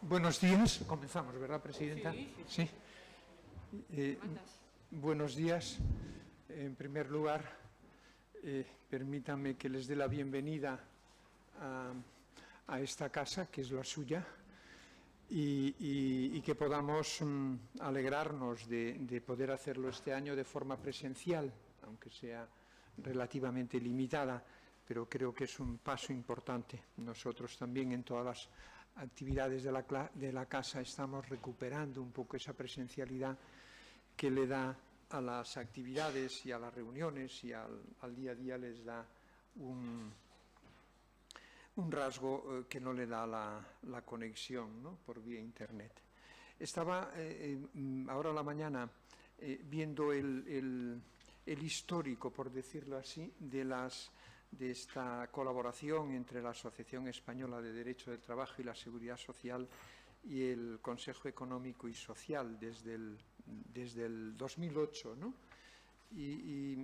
Buenos días. Comenzamos, ¿verdad, Presidenta? Sí. Buenos días. En primer lugar, permítanme que les dé la bienvenida a esta casa, que es la suya, y que podamos alegrarnos de poder hacerlo este año de forma presencial, aunque sea relativamente limitada, pero creo que es un paso importante. Nosotros también en todas las actividades de la casa estamos recuperando un poco esa presencialidad que le da a las actividades y a las reuniones y al día a día les da un rasgo que no le da la conexión, ¿no?, por vía internet. Estaba ahora a la mañana viendo el histórico, por decirlo así, de esta colaboración entre la Asociación Española de Derecho del Trabajo y la Seguridad Social y el Consejo Económico y Social desde el 2008, ¿no? Y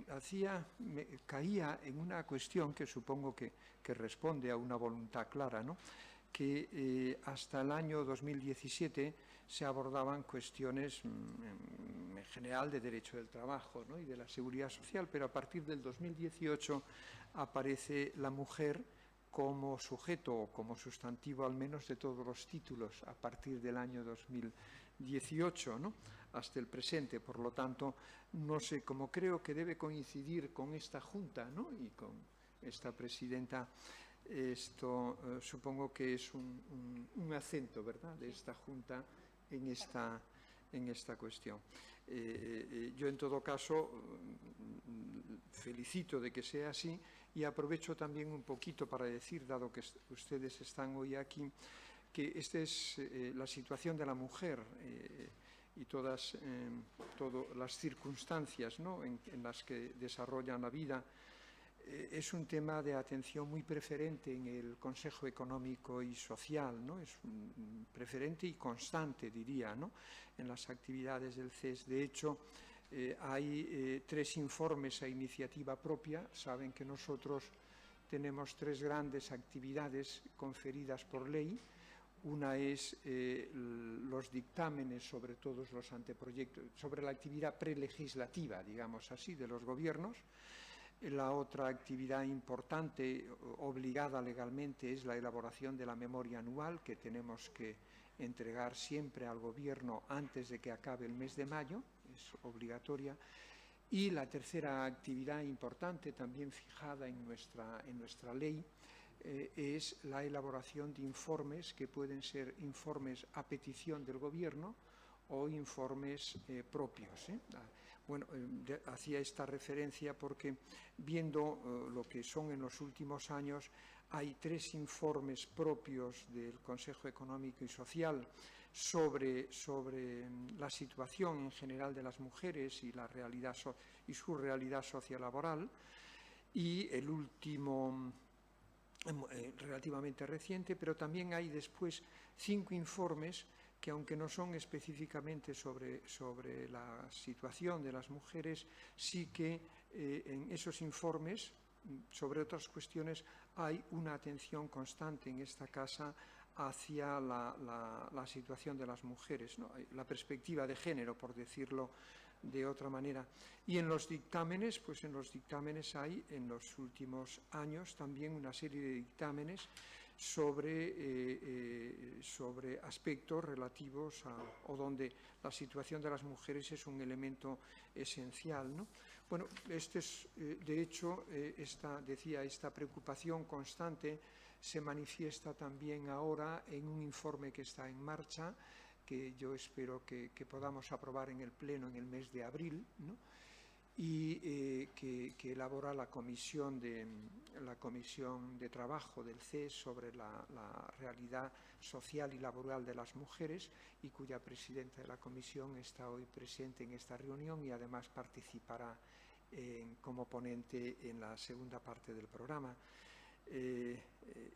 caía en una cuestión que supongo que responde a una voluntad clara, ¿no?, que hasta el año 2017 se abordaban cuestiones en general de derecho del trabajo, ¿no?, y de la seguridad social, pero a partir del 2018 aparece la mujer como sujeto o como sustantivo al menos de todos los títulos a partir del año 2018, ¿no?, hasta el presente. Por lo tanto, no sé, como creo que debe coincidir con esta Junta, ¿no?, y con esta presidenta, esto supongo que es un acento, ¿verdad?, de esta Junta en esta cuestión. Yo, en todo caso, felicito de que sea así y aprovecho también un poquito para decir, dado que ustedes están hoy aquí, que esta es la situación de la mujer y todas las circunstancias, ¿no?, en las que desarrollan la vida. Es un tema de atención muy preferente en el Consejo Económico y Social, ¿no? Es preferente y constante, diría, ¿no?, en las actividades del CES. De hecho, hay 3 informes a iniciativa propia. Saben que nosotros tenemos 3 grandes actividades conferidas por ley. Una es los dictámenes sobre todos los anteproyectos, sobre la actividad prelegislativa, digamos así, de los gobiernos. La otra actividad importante, obligada legalmente, es la elaboración de la memoria anual, que tenemos que entregar siempre al Gobierno antes de que acabe el mes de mayo, es obligatoria. Y la tercera actividad importante, también fijada en nuestra ley, es la elaboración de informes que pueden ser informes a petición del Gobierno o informes propios. Bueno, hacía esta referencia porque, viendo lo que son en los últimos años, hay 3 informes propios del Consejo Económico y Social sobre la situación en general de las mujeres y la realidad y su realidad sociolaboral, y el último relativamente reciente, pero también hay después 5 informes que, aunque no son específicamente sobre la situación de las mujeres, sí que en esos informes, sobre otras cuestiones, hay una atención constante en esta casa hacia la situación de las mujeres, ¿no?, la perspectiva de género, por decirlo de otra manera. Y en los dictámenes, pues en los dictámenes hay en los últimos años también una serie de dictámenes sobre aspectos relativos o donde la situación de las mujeres es un elemento esencial, ¿no? Bueno, de hecho, esta preocupación constante se manifiesta también ahora en un informe que está en marcha, que yo espero que podamos aprobar en el Pleno en el mes de abril, ¿no?, y que elabora la Comisión de Trabajo del CES sobre la realidad social y laboral de las mujeres, y cuya presidenta de la comisión está hoy presente en esta reunión y además participará como ponente en la segunda parte del programa.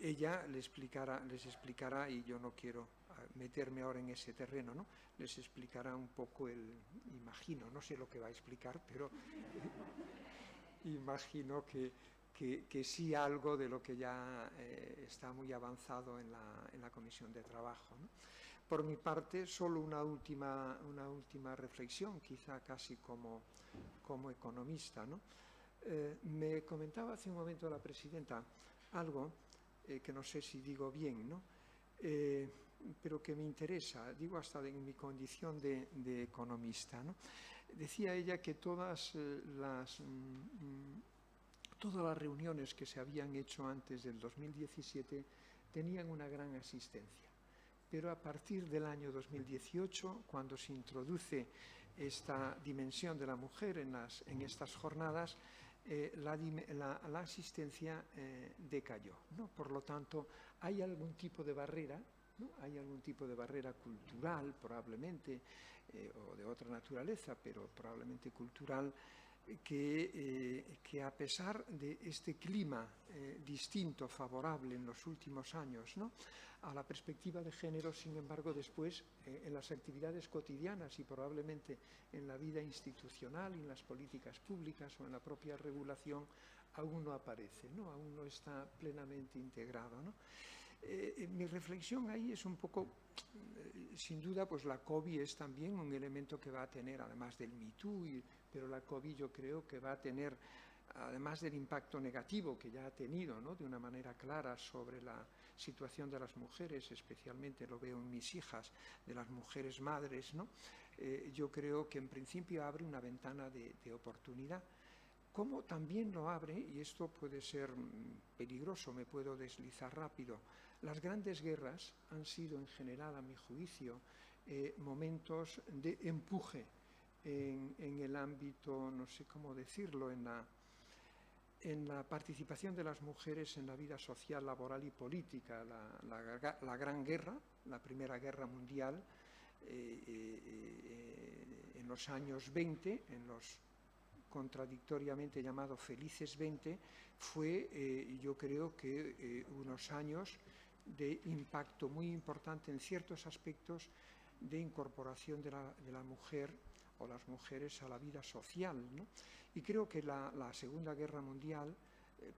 Ella les explicará, y yo no quiero meterme ahora en ese terreno, ¿no?, les explicará un poco imagino, no sé lo que va a explicar, pero imagino que sí algo de lo que ya está muy avanzado en la Comisión de Trabajo, ¿no? Por mi parte, solo una última reflexión, quizá casi como economista, ¿no? Me comentaba hace un momento la presidenta algo que no sé si digo bien, ¿no? Pero que me interesa, digo hasta en mi condición de economista, ¿no? Decía ella que todas las reuniones que se habían hecho antes del 2017 tenían una gran asistencia. Pero a partir del año 2018, cuando se introduce esta dimensión de la mujer en estas jornadas, la asistencia decayó, ¿no? Por lo tanto, hay algún tipo de barrera, ¿no? Hay algún tipo de barrera cultural, probablemente, o de otra naturaleza, pero probablemente cultural, que a pesar de este clima distinto, favorable en los últimos años, ¿no?, a la perspectiva de género, sin embargo, después en las actividades cotidianas y probablemente en la vida institucional, en las políticas públicas o en la propia regulación, aún no aparece, ¿no?, aún no está plenamente integrado, ¿no? Mi reflexión ahí es un poco, sin duda, pues la COVID es también un elemento que va a tener, además del Me Too, pero la COVID yo creo que va a tener, además del impacto negativo que ya ha tenido, ¿no?, de una manera clara sobre la situación de las mujeres, especialmente lo veo en mis hijas, de las mujeres madres, ¿no? Yo creo que en principio abre una ventana de oportunidad, como también lo abre, y esto puede ser peligroso, me puedo deslizar rápido, las grandes guerras han sido en general, a mi juicio, momentos de empuje en el ámbito, no sé cómo decirlo, en la participación de las mujeres en la vida social, laboral y política. La Gran Guerra, la Primera Guerra Mundial, en los años 20, en los contradictoriamente llamado Felices 20, fue, yo creo que unos años de impacto muy importante en ciertos aspectos de incorporación de la mujer o las mujeres a la vida social, ¿no? Y creo que la Segunda Guerra Mundial,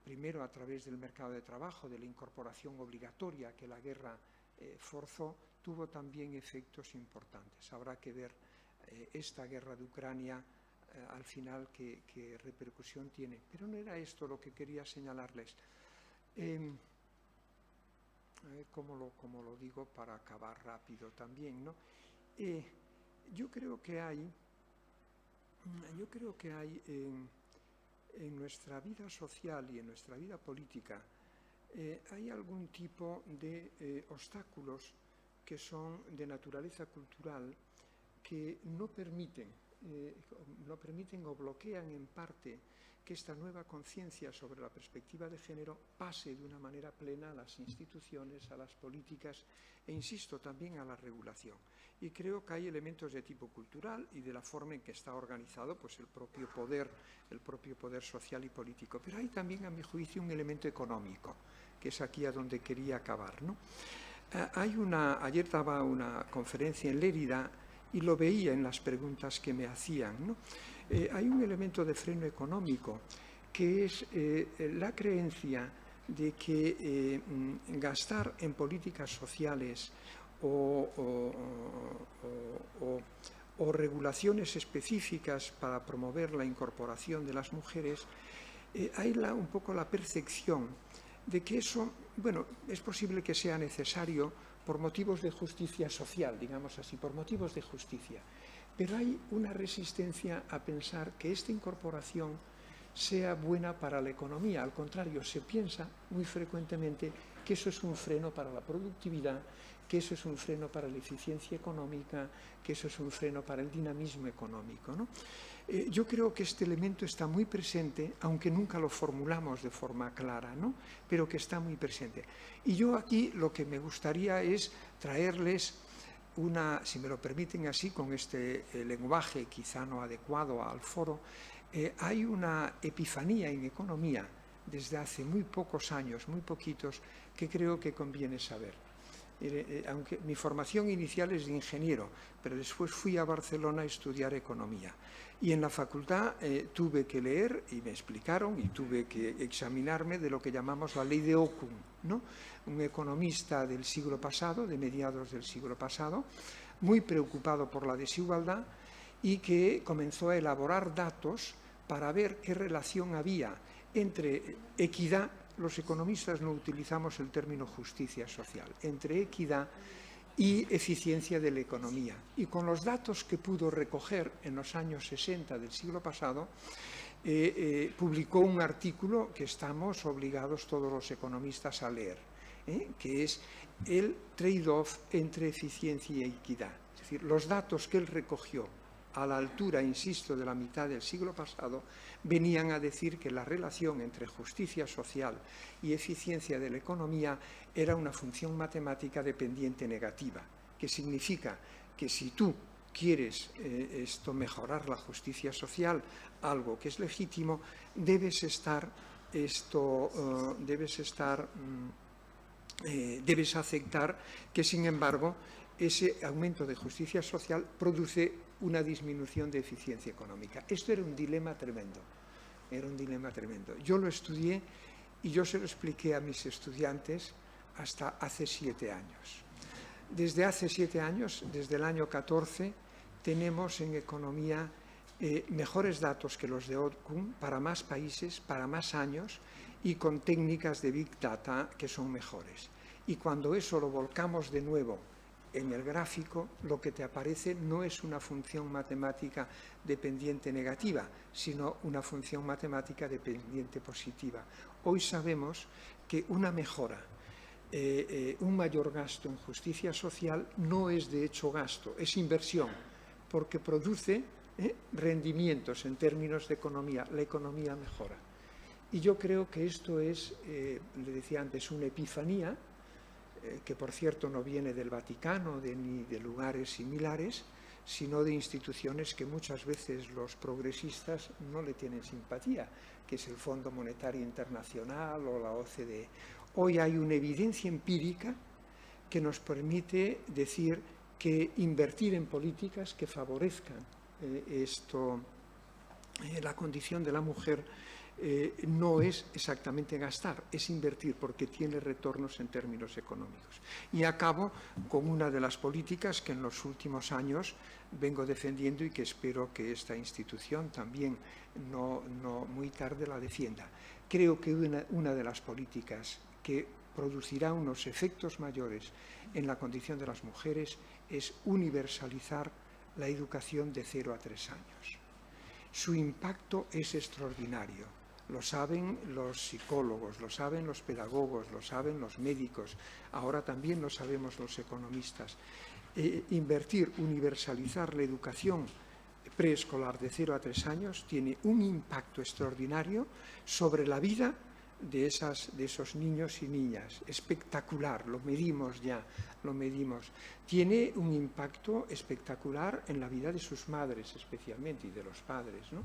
primero a través del mercado de trabajo, de la incorporación obligatoria que la guerra forzó, tuvo también efectos importantes. Habrá que ver esta guerra de Ucrania al final qué repercusión tiene. Pero no era esto lo que quería señalarles. ¿Cómo lo digo para acabar rápido también, ¿no? Yo creo que hay en nuestra vida social y en nuestra vida política hay algún tipo de obstáculos que son de naturaleza cultural que no permiten o bloquean en parte que esta nueva conciencia sobre la perspectiva de género pase de una manera plena a las instituciones, a las políticas e, insisto, también a la regulación. Y creo que hay elementos de tipo cultural y de la forma en que está organizado pues, el propio poder social y político. Pero hay también, a mi juicio, un elemento económico, que es aquí a donde quería acabar, ¿no? Ayer daba una conferencia en Lérida y lo veía en las preguntas que me hacían, ¿no? Hay un elemento de freno económico que es la creencia de que gastar en políticas sociales o regulaciones específicas para promover la incorporación de las mujeres, hay un poco la percepción de que eso, bueno, es posible que sea necesario por motivos de justicia social, digamos así, por motivos de justicia. Pero hay una resistencia a pensar que esta incorporación sea buena para la economía. Al contrario, se piensa muy frecuentemente que eso es un freno para la productividad, que eso es un freno para la eficiencia económica, que eso es un freno para el dinamismo económico, ¿no? Yo creo que este elemento está muy presente, aunque nunca lo formulamos de forma clara, ¿no?, pero que está muy presente. Y yo aquí lo que me gustaría es traerles si me lo permiten así, con este lenguaje quizá no adecuado al foro, hay una epifanía en economía desde hace muy pocos años, muy poquitos, que creo que conviene saber. Aunque mi formación inicial es de ingeniero, pero después fui a Barcelona a estudiar economía. Y en la facultad tuve que leer, y me explicaron, y tuve que examinarme de lo que llamamos la ley de Ockham, ¿no? Un economista del siglo pasado, de mediados del siglo pasado, muy preocupado por la desigualdad y que comenzó a elaborar datos para ver qué relación había entre equidad. Los economistas no utilizamos el término justicia social, entre equidad y eficiencia de la economía. Y con los datos que pudo recoger en los años 60 del siglo pasado, publicó un artículo que estamos obligados todos los economistas a leer, que es el trade-off entre eficiencia y equidad. Es decir, los datos que él recogió a la altura, insisto, de la mitad del siglo pasado, venían a decir que la relación entre justicia social y eficiencia de la economía era una función matemática dependiente negativa, que significa que si tú quieres mejorar la justicia social, algo que es legítimo, debes aceptar que, sin embargo, ese aumento de justicia social produce una disminución de eficiencia económica. Esto era un dilema tremendo, Yo lo estudié y yo se lo expliqué a mis estudiantes hasta hace 7 años. Desde hace 7 años, desde el año 14, tenemos en economía mejores datos que los de Ockham para más países, para más años y con técnicas de Big Data que son mejores. Y cuando eso lo volcamos de nuevo en el gráfico, lo que te aparece no es una función matemática dependiente negativa, sino una función matemática dependiente positiva. Hoy sabemos que una mejora, un mayor gasto en justicia social no es de hecho gasto, es inversión, porque produce rendimientos en términos de economía. La economía mejora. Y yo creo que esto es, le decía antes, una epifanía, que por cierto no viene del Vaticano ni de lugares similares, sino de instituciones que muchas veces los progresistas no le tienen simpatía, que es el Fondo Monetario Internacional o la OCDE. Hoy hay una evidencia empírica que nos permite decir que invertir en políticas que favorezcan la condición de la mujer no es exactamente gastar, es invertir porque tiene retornos en términos económicos. Y acabo con una de las políticas que en los últimos años vengo defendiendo y que espero que esta institución también no muy tarde la defienda. Creo que una de las políticas que producirá unos efectos mayores en la condición de las mujeres es universalizar la educación de 0 a 3 años. Su impacto es extraordinario. Lo saben los psicólogos, lo saben los pedagogos, lo saben los médicos, ahora también lo sabemos los economistas. Universalizar la educación preescolar de 0 a 3 años tiene un impacto extraordinario sobre la vida de esos niños y niñas. Espectacular, lo medimos ya, Tiene un impacto espectacular en la vida de sus madres especialmente y de los padres, ¿no?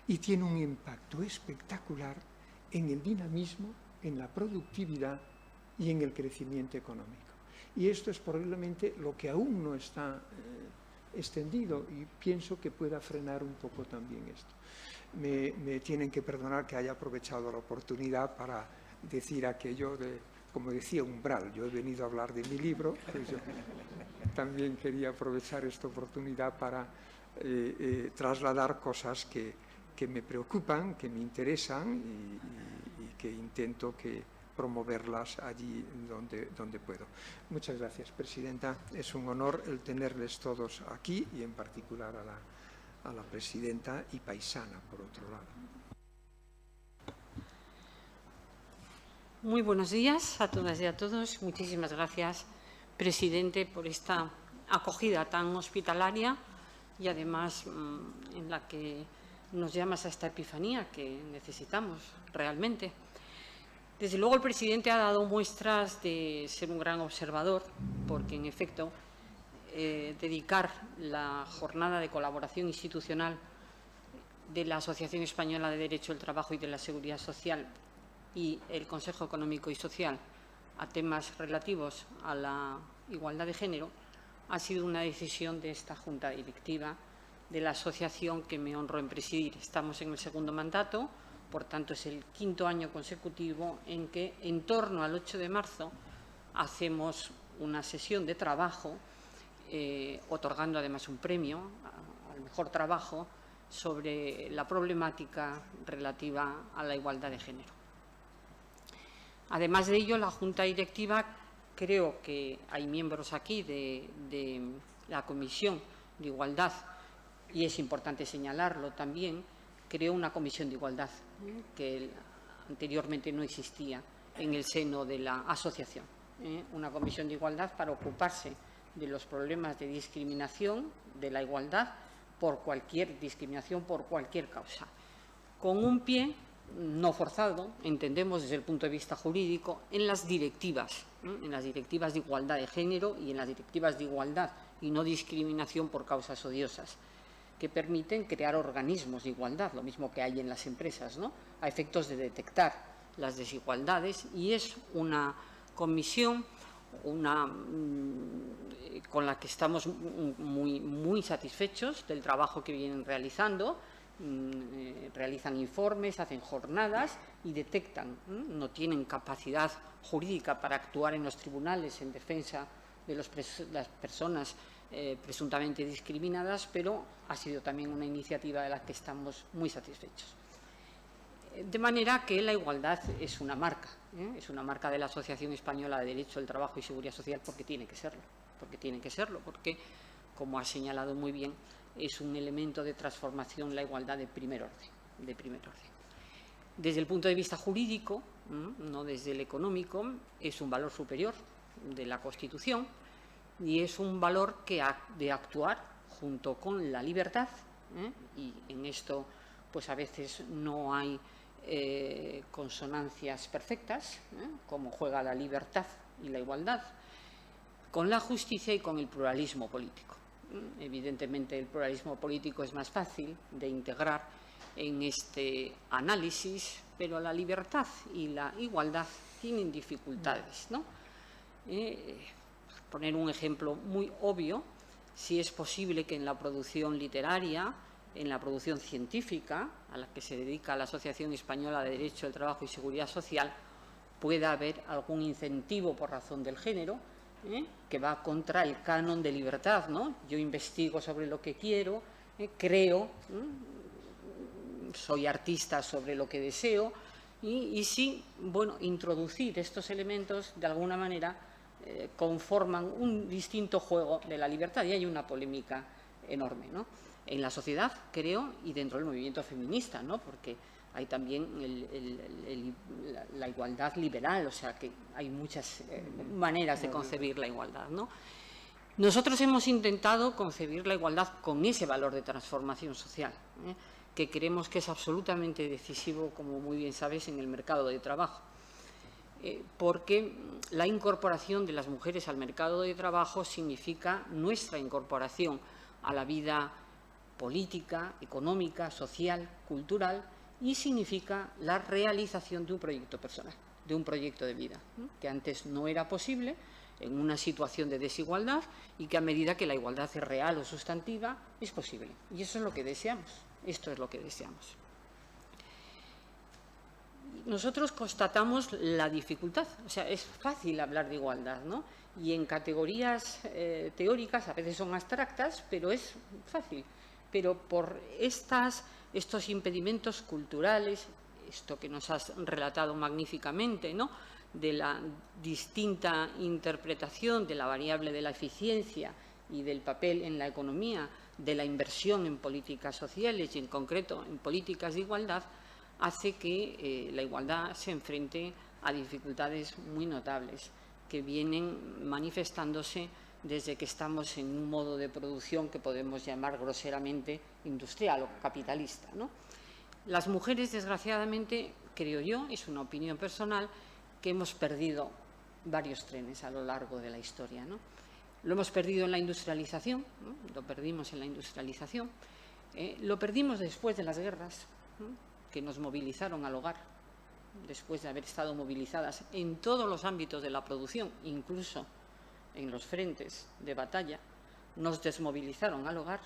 Y tiene un impacto espectacular en el dinamismo, en la productividad y en el crecimiento económico. Y esto es probablemente lo que aún no está extendido y pienso que pueda frenar un poco también esto. Me tienen que perdonar que haya aprovechado la oportunidad para decir aquello de, como decía, umbral. Yo he venido a hablar de mi libro, pues yo también quería aprovechar esta oportunidad para trasladar cosas que me preocupan, que me interesan y que intento promoverlas allí donde puedo. Muchas gracias, Presidenta. Es un honor el tenerles todos aquí y en particular a la Presidenta y paisana, por otro lado. Muy buenos días a todas y a todos. Muchísimas gracias, Presidente, por esta acogida tan hospitalaria y además en la que nos llamas a esta epifanía que necesitamos realmente. Desde luego el Presidente ha dado muestras de ser un gran observador, porque en efecto dedicar la jornada de colaboración institucional de la Asociación Española de Derecho del Trabajo y de la Seguridad Social y el Consejo Económico y Social a temas relativos a la igualdad de género ha sido una decisión de esta Junta Directiva de la asociación que me honro en presidir. Estamos en el segundo mandato, por tanto es el quinto año consecutivo en que en torno al 8 de marzo hacemos una sesión de trabajo, otorgando además un premio al mejor trabajo sobre la problemática relativa a la igualdad de género. Además de ello, la Junta Directiva, creo que hay miembros aquí de la Comisión de Igualdad, y es importante señalarlo también, creó una Comisión de Igualdad que anteriormente no existía en el seno de la asociación. Una Comisión de Igualdad para ocuparse de los problemas de discriminación, de la igualdad, por cualquier discriminación, por cualquier causa. Con un pie no forzado, entendemos desde el punto de vista jurídico, en las directivas de igualdad de género y en las directivas de igualdad y no discriminación por causas odiosas, que permiten crear organismos de igualdad, lo mismo que hay en las empresas, ¿no?, a efectos de detectar las desigualdades, y es una comisión con la que estamos muy satisfechos del trabajo que vienen realizando. Realizan informes, hacen jornadas y detectan, no tienen capacidad jurídica para actuar en los tribunales en defensa de las personas presuntamente discriminadas, pero ha sido también una iniciativa de la que estamos muy satisfechos. De manera que la igualdad es una marca de la Asociación Española de Derecho del Trabajo y Seguridad Social, porque tiene que serlo, porque, como ha señalado muy bien, es un elemento de transformación la igualdad de primer orden. Desde el punto de vista jurídico, no desde el económico, es un valor superior de la Constitución y es un valor que ha de actuar junto con la libertad, y en esto pues a veces no hay consonancias perfectas, como juega la libertad y la igualdad, con la justicia y con el pluralismo político. Evidentemente, el pluralismo político es más fácil de integrar en este análisis, pero la libertad y la igualdad tienen dificultades, ¿no? Por poner un ejemplo muy obvio, si es posible que en la producción literaria, en la producción científica, a la que se dedica la Asociación Española de Derecho del Trabajo y Seguridad Social, pueda haber algún incentivo por razón del género, que va contra el canon de libertad, ¿no? Yo investigo sobre lo que quiero, creo, soy artista sobre lo que deseo, y sí, bueno, introducir estos elementos de alguna manera conforman un distinto juego de la libertad, y hay una polémica enorme, ¿no?, en la sociedad, creo, y dentro del movimiento feminista, ¿no?, porque hay también la igualdad liberal, o sea que hay muchas maneras de concebir la igualdad, ¿no? Nosotros hemos intentado concebir la igualdad con ese valor de transformación social, que creemos que es absolutamente decisivo, como muy bien sabes, en el mercado de trabajo, porque la incorporación de las mujeres al mercado de trabajo significa nuestra incorporación a la vida política, económica, social, cultural, y significa la realización de un proyecto personal, de un proyecto de vida, que antes no era posible en una situación de desigualdad y que a medida que la igualdad es real o sustantiva es posible. Y eso es lo que deseamos, esto es lo que deseamos. Nosotros constatamos la dificultad, o sea, es fácil hablar de igualdad, ¿no? Y en categorías teóricas, a veces son abstractas, pero es fácil. Pero por estos impedimentos culturales, esto que nos has relatado magníficamente, ¿no?, de la distinta interpretación de la variable de la eficiencia y del papel en la economía, de la inversión en políticas sociales y, en concreto, en políticas de igualdad, hace que la igualdad se enfrente a dificultades muy notables que vienen manifestándose desde que estamos en un modo de producción que podemos llamar groseramente industrial o capitalista, ¿no? Las mujeres, desgraciadamente, creo yo, es una opinión personal, que hemos perdido varios trenes a lo largo de la historia, ¿no? Lo hemos perdido en la industrialización, ¿no? Lo perdimos en la industrialización, lo perdimos después de las guerras, ¿no?, que nos movilizaron al hogar, después de haber estado movilizadas en todos los ámbitos de la producción, incluso en los frentes de batalla, nos desmovilizaron al hogar.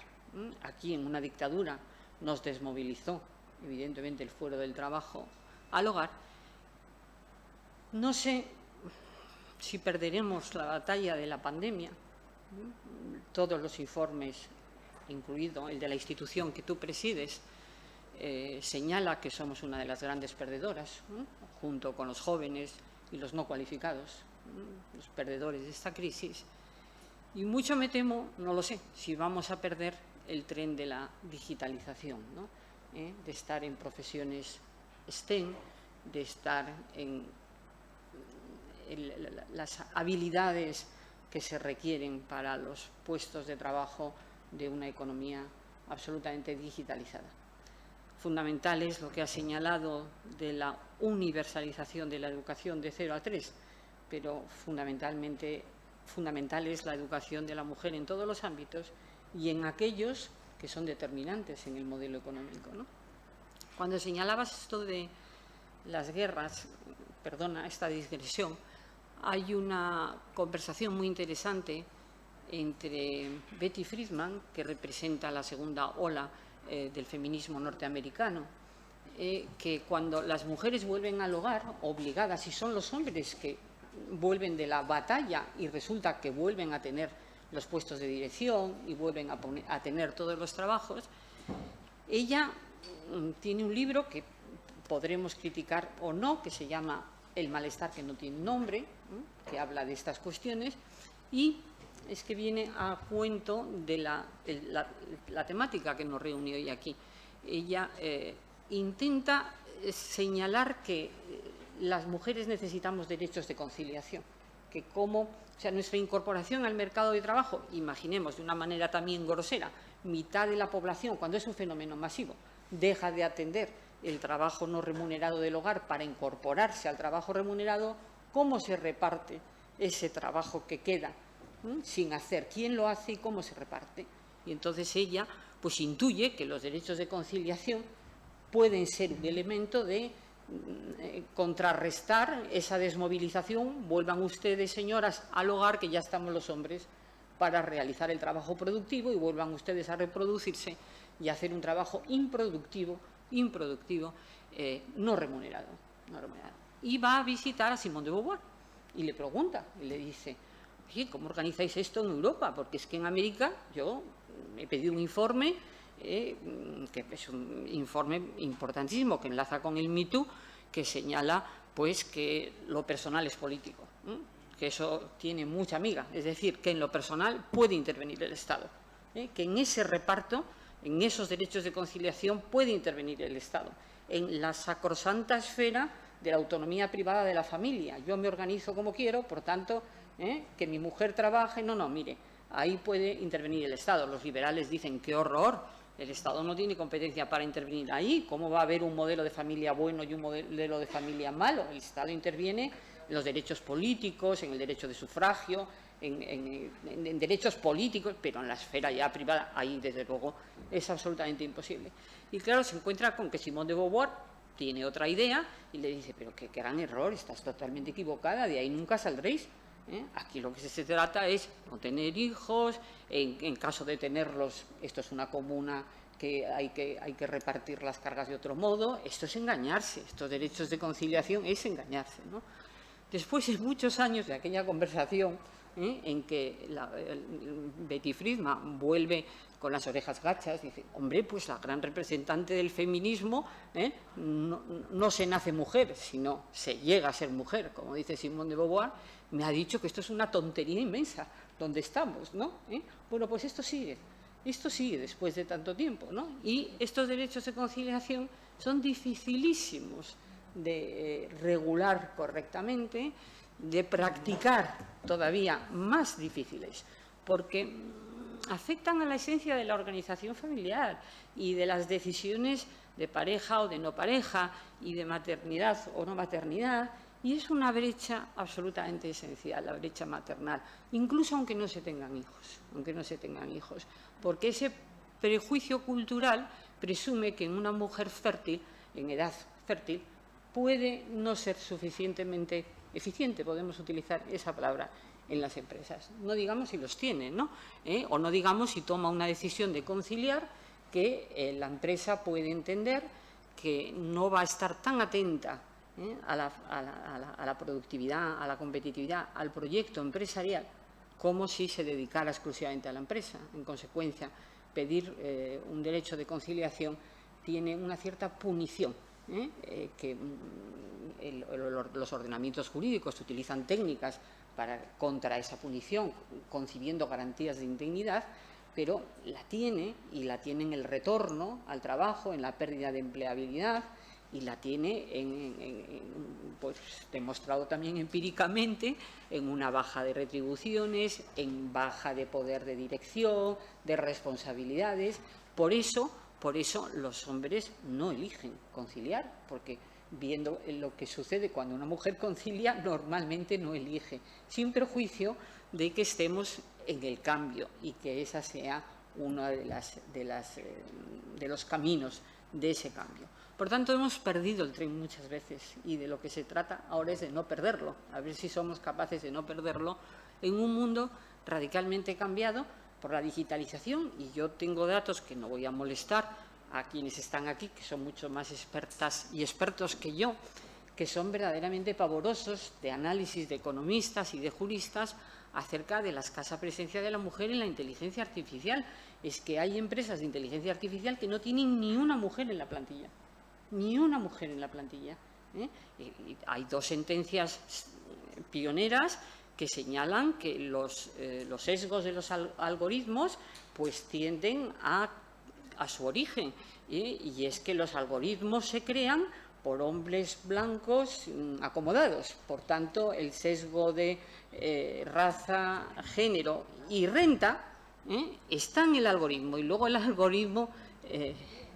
Aquí, en una dictadura, nos desmovilizó, evidentemente, el fuero del trabajo al hogar. No sé si perderemos la batalla de la pandemia. Todos los informes, incluido el de la institución que tú presides, señala que somos una de las grandes perdedoras, junto con los jóvenes y los no cualificados, los perdedores de esta crisis. Y mucho me temo, no lo sé, si vamos a perder el tren de la digitalización, ¿no? De estar en profesiones STEM, de estar en las habilidades que se requieren para los puestos de trabajo de una economía absolutamente digitalizada. Fundamental es lo que ha señalado de la universalización de la educación de 0 a 3, pero fundamental es la educación de la mujer en todos los ámbitos y en aquellos que son determinantes en el modelo económico, ¿no? Cuando señalabas esto de las guerras, perdona esta digresión, hay una conversación muy interesante entre Betty Friedan, que representa la segunda ola del feminismo norteamericano, que cuando las mujeres vuelven al hogar, obligadas, y son los hombres que vuelven de la batalla y resulta que vuelven a tener los puestos de dirección y vuelven a tener todos los trabajos, ella tiene un libro que podremos criticar o no, que se llama El malestar que no tiene nombre, que habla de estas cuestiones, y es que viene a cuento de la temática que nos reunió hoy aquí. Ella intenta señalar que las mujeres necesitamos derechos de conciliación, que nuestra incorporación al mercado de trabajo, imaginemos de una manera también grosera, mitad de la población, cuando es un fenómeno masivo, deja de atender el trabajo no remunerado del hogar para incorporarse al trabajo remunerado, ¿cómo se reparte ese trabajo que queda sin hacer? ¿Quién lo hace y cómo se reparte? Y entonces ella pues intuye que los derechos de conciliación pueden ser un elemento de contrarrestar esa desmovilización. Vuelvan ustedes, señoras, al hogar, que ya estamos los hombres para realizar el trabajo productivo, y vuelvan ustedes a reproducirse y a hacer un trabajo improductivo, no remunerado. Y va a visitar a Simone de Beauvoir y le pregunta, y le dice: oye, ¿cómo organizáis esto en Europa? Porque es que en América yo he pedido un informe, que es un informe importantísimo, que enlaza con el Me Too, que señala pues que lo personal es político, que eso tiene mucha miga, es decir, que en lo personal puede intervenir el Estado, que en ese reparto, en esos derechos de conciliación, puede intervenir el Estado, en la sacrosanta esfera de la autonomía privada de la familia. Yo me organizo como quiero, por tanto, que mi mujer trabaje, no, mire, ahí puede intervenir el Estado. Los liberales dicen: ¡qué horror! El Estado no tiene competencia para intervenir ahí. ¿Cómo va a haber un modelo de familia bueno y un modelo de familia malo? El Estado interviene en los derechos políticos, en el derecho de sufragio, en derechos políticos, pero en la esfera ya privada, ahí desde luego es absolutamente imposible. Y claro, se encuentra con que Simone de Beauvoir tiene otra idea y le dice: pero qué gran error, estás totalmente equivocada, de ahí nunca saldréis. Aquí lo que se trata es no tener hijos, en caso de tenerlos, esto es una comuna que hay que repartir las cargas de otro modo. Esto es engañarse, estos derechos de conciliación es engañarse, ¿no? Después de muchos años de aquella conversación, en que Betty Friedan vuelve con las orejas gachas, dice: hombre, pues la gran representante del feminismo no se nace mujer, sino se llega a ser mujer, como dice Simone de Beauvoir. Me ha dicho que esto es una tontería inmensa, donde estamos, ¿no? Bueno, pues esto sigue después de tanto tiempo, ¿no? Y estos derechos de conciliación son dificilísimos de regular correctamente, de practicar todavía más difíciles, porque afectan a la esencia de la organización familiar y de las decisiones de pareja o de no pareja, y de maternidad o no maternidad, y es una brecha absolutamente esencial, la brecha maternal, incluso aunque no se tengan hijos, porque ese prejuicio cultural presume que en una mujer fértil, en edad fértil, puede no ser suficientemente eficiente, podemos utilizar esa palabra, en las empresas. No digamos si los tiene, ¿no? O no digamos si toma una decisión de conciliar, que la empresa puede entender que no va a estar tan atenta a la productividad, a la competitividad, al proyecto empresarial, como si se dedicara exclusivamente a la empresa. En consecuencia, pedir un derecho de conciliación tiene una cierta punición, que los ordenamientos jurídicos utilizan técnicas contra esa punición, concibiendo garantías de indignidad, pero la tiene, y la tiene en el retorno al trabajo, en la pérdida de empleabilidad, y la tiene pues, demostrado también empíricamente en una baja de retribuciones, en baja de poder de dirección, de responsabilidades. Por eso los hombres no eligen conciliar, porque viendo lo que sucede cuando una mujer concilia, normalmente no elige, sin perjuicio de que estemos en el cambio y que esa sea uno de los caminos de ese cambio. Por tanto, hemos perdido el tren muchas veces, y de lo que se trata ahora es de no perderlo, a ver si somos capaces de no perderlo en un mundo radicalmente cambiado por la digitalización. Y yo tengo datos que no voy a molestar a quienes están aquí, que son mucho más expertas y expertos que yo, que son verdaderamente pavorosos, de análisis de economistas y de juristas acerca de la escasa presencia de la mujer en la inteligencia artificial. Es que hay empresas de inteligencia artificial que no tienen ni una mujer en la plantilla, ni una mujer en la plantilla. Y hay 2 sentencias pioneras que señalan que los sesgos de los algoritmos pues tienden a su origen, y es que los algoritmos se crean por hombres blancos acomodados. Por tanto, el sesgo de raza, género y renta está en el algoritmo, y luego el algoritmo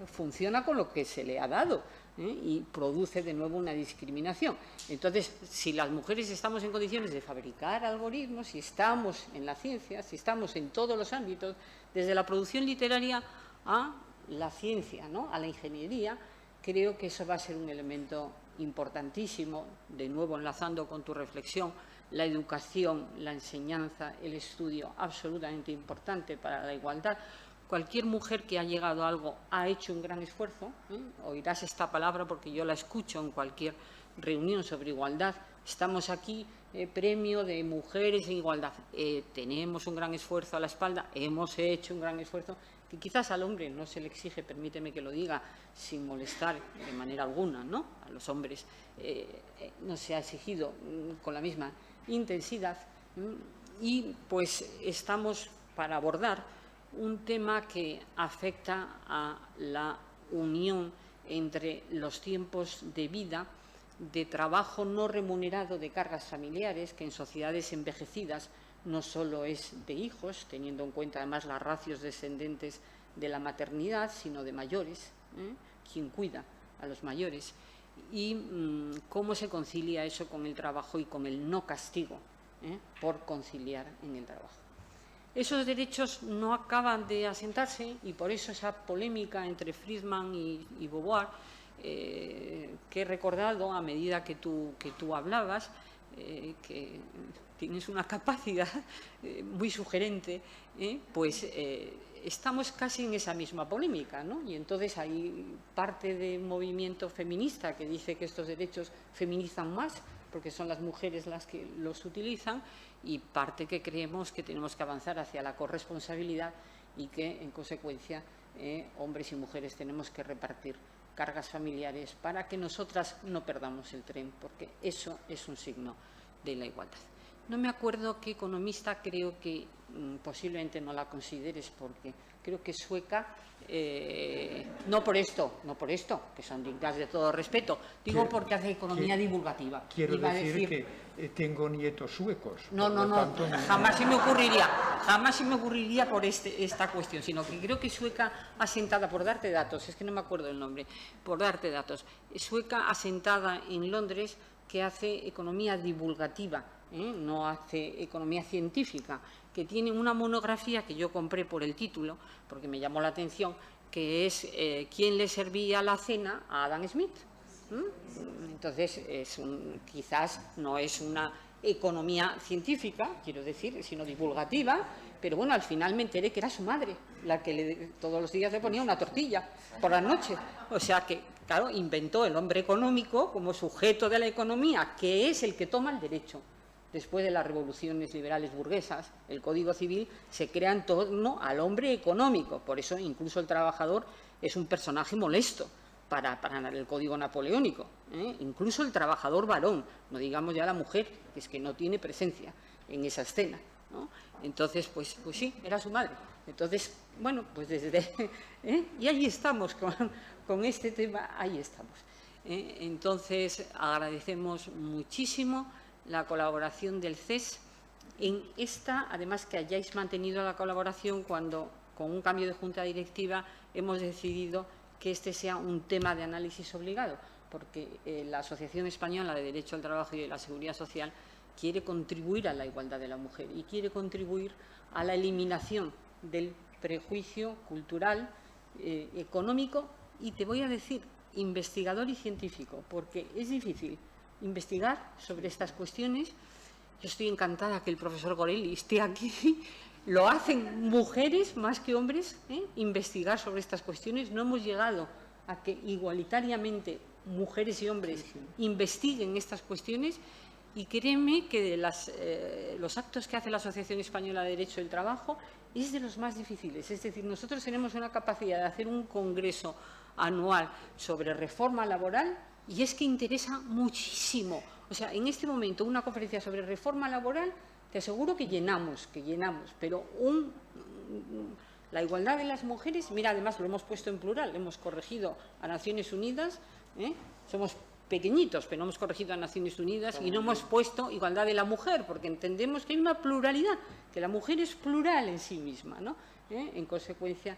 funciona con lo que se le ha dado, y produce de nuevo una discriminación. Entonces, si las mujeres estamos en condiciones de fabricar algoritmos, si estamos en la ciencia, si estamos en todos los ámbitos, desde la producción literaria a la ciencia, ¿no?, a la ingeniería, creo que eso va a ser un elemento importantísimo, de nuevo enlazando con tu reflexión, la educación, la enseñanza, el estudio, absolutamente importante para la igualdad. Cualquier mujer que ha llegado a algo ha hecho un gran esfuerzo, oirás esta palabra porque yo la escucho en cualquier reunión sobre igualdad. Estamos aquí, premio de mujeres en igualdad. Tenemos un gran esfuerzo a la espalda, hemos hecho un gran esfuerzo, que quizás al hombre no se le exige, permíteme que lo diga sin molestar de manera alguna, ¿no? A los hombres no se ha exigido con la misma intensidad, y pues estamos para abordar un tema que afecta a la unión entre los tiempos de vida, de trabajo no remunerado, de cargas familiares, que en sociedades envejecidas no solo es de hijos, teniendo en cuenta además las ratios descendentes de la maternidad, sino de mayores, quien cuida a los mayores, y cómo se concilia eso con el trabajo y con el no castigo por conciliar en el trabajo. Esos derechos no acaban de asentarse, y por eso esa polémica entre Friedman y Beauvoir, que he recordado a medida que tú hablabas, que tienes una capacidad muy sugerente, pues estamos casi en esa misma polémica, ¿no? Y entonces hay parte del movimiento feminista que dice que estos derechos feminizan más porque son las mujeres las que los utilizan, y parte que creemos que tenemos que avanzar hacia la corresponsabilidad y que, en consecuencia, hombres y mujeres tenemos que repartir cargas familiares para que nosotras no perdamos el tren, porque eso es un signo de la igualdad. No me acuerdo qué economista, creo que posiblemente no la consideres, porque creo que sueca, no por esto, que son dignas de todo respeto, digo porque hace economía divulgativa. Quiero decir que tengo nietos suecos. No, jamás se me ocurriría por esta cuestión, sino que creo que sueca asentada, por darte datos, es que no me acuerdo el nombre, por darte datos, sueca asentada en Londres, que hace economía divulgativa, no hace economía científica, que tiene una monografía que yo compré por el título, porque me llamó la atención, que es ¿quién le servía la cena a Adam Smith? Entonces, quizás no es una economía científica, quiero decir, sino divulgativa, pero bueno, al final me enteré que era su madre la que todos los días le ponía una tortilla por la noche. O sea que, claro, inventó el hombre económico como sujeto de la economía, que es el que toma el derecho. Después de las revoluciones liberales burguesas, el Código Civil se crea en torno al hombre económico. Por eso incluso el trabajador es un personaje molesto para el Código Napoleónico. Incluso el trabajador varón, no digamos ya la mujer, que es que no tiene presencia en esa escena, ¿no? Entonces, pues sí, era su madre. Entonces, bueno, pues y ahí estamos con este tema, ahí estamos. Entonces, agradecemos muchísimo la colaboración del CES en esta, además que hayáis mantenido la colaboración cuando, con un cambio de junta directiva, hemos decidido que este sea un tema de análisis obligado, porque la Asociación Española de Derecho al Trabajo y de la Seguridad Social quiere contribuir a la igualdad de la mujer y quiere contribuir a la eliminación del prejuicio cultural, económico y, te voy a decir, investigador y científico, porque es difícil investigar sobre estas cuestiones. Yo estoy encantada que el profesor Gorelli esté aquí. Lo hacen mujeres más que hombres, investigar sobre estas cuestiones. No hemos llegado a que igualitariamente mujeres y hombres investiguen estas cuestiones. Y créeme que de los actos que hace la Asociación Española de Derecho del Trabajo es de los más difíciles. Es decir, nosotros tenemos una capacidad de hacer un congreso anual sobre reforma laboral y es que interesa muchísimo. O sea, en este momento una conferencia sobre reforma laboral, te aseguro que llenamos, pero la igualdad de las mujeres, mira, además lo hemos puesto en plural, hemos corregido a Naciones Unidas, somos pequeñiñitos, pero hemos corregido a Naciones Unidas y no hemos puesto igualdad de la mujer, porque entendemos que hay una pluralidad, que la mujer es plural en sí misma, ¿no? En consecuencia,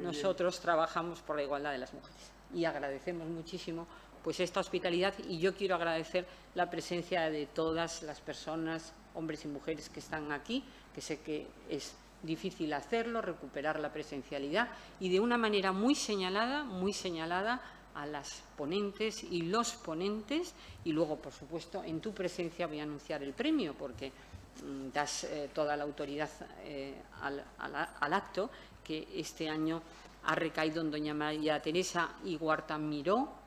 nosotros trabajamos por la igualdad de las mujeres y agradecemos muchísimo pues esta hospitalidad, y yo quiero agradecer la presencia de todas las personas, hombres y mujeres que están aquí, que sé que es difícil hacerlo, recuperar la presencialidad, y de una manera muy señalada a las ponentes y los ponentes, y luego, por supuesto, en tu presencia voy a anunciar el premio, porque das toda la autoridad al acto, que este año ha recaído en doña María Teresa Igartua Miró,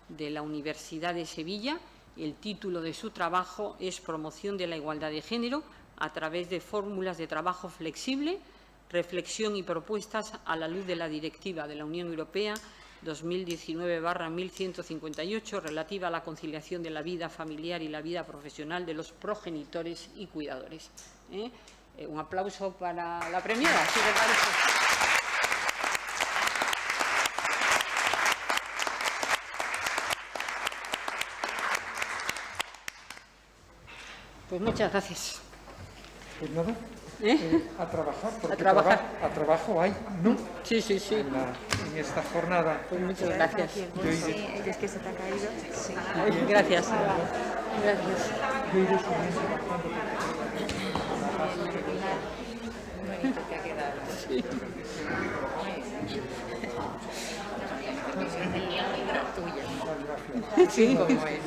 de la Universidad de Sevilla. El título de su trabajo es Promoción de la igualdad de género a través de fórmulas de trabajo flexible, reflexión y propuestas a la luz de la Directiva de la Unión Europea 2019/1158 relativa a la conciliación de la vida familiar y la vida profesional de los progenitores y cuidadores. Un aplauso para la premiada, si te parece. Pues muchas gracias. Pues nada, a trabajar, porque a trabajar. A trabajo hay, ¿no? Sí. En esta jornada. Pues muchas gracias. Sí, es que se te ha caído. Sí. Gracias. Yo iré subiendo, bajando. Muy bonito te ha quedado. Sí. Como es.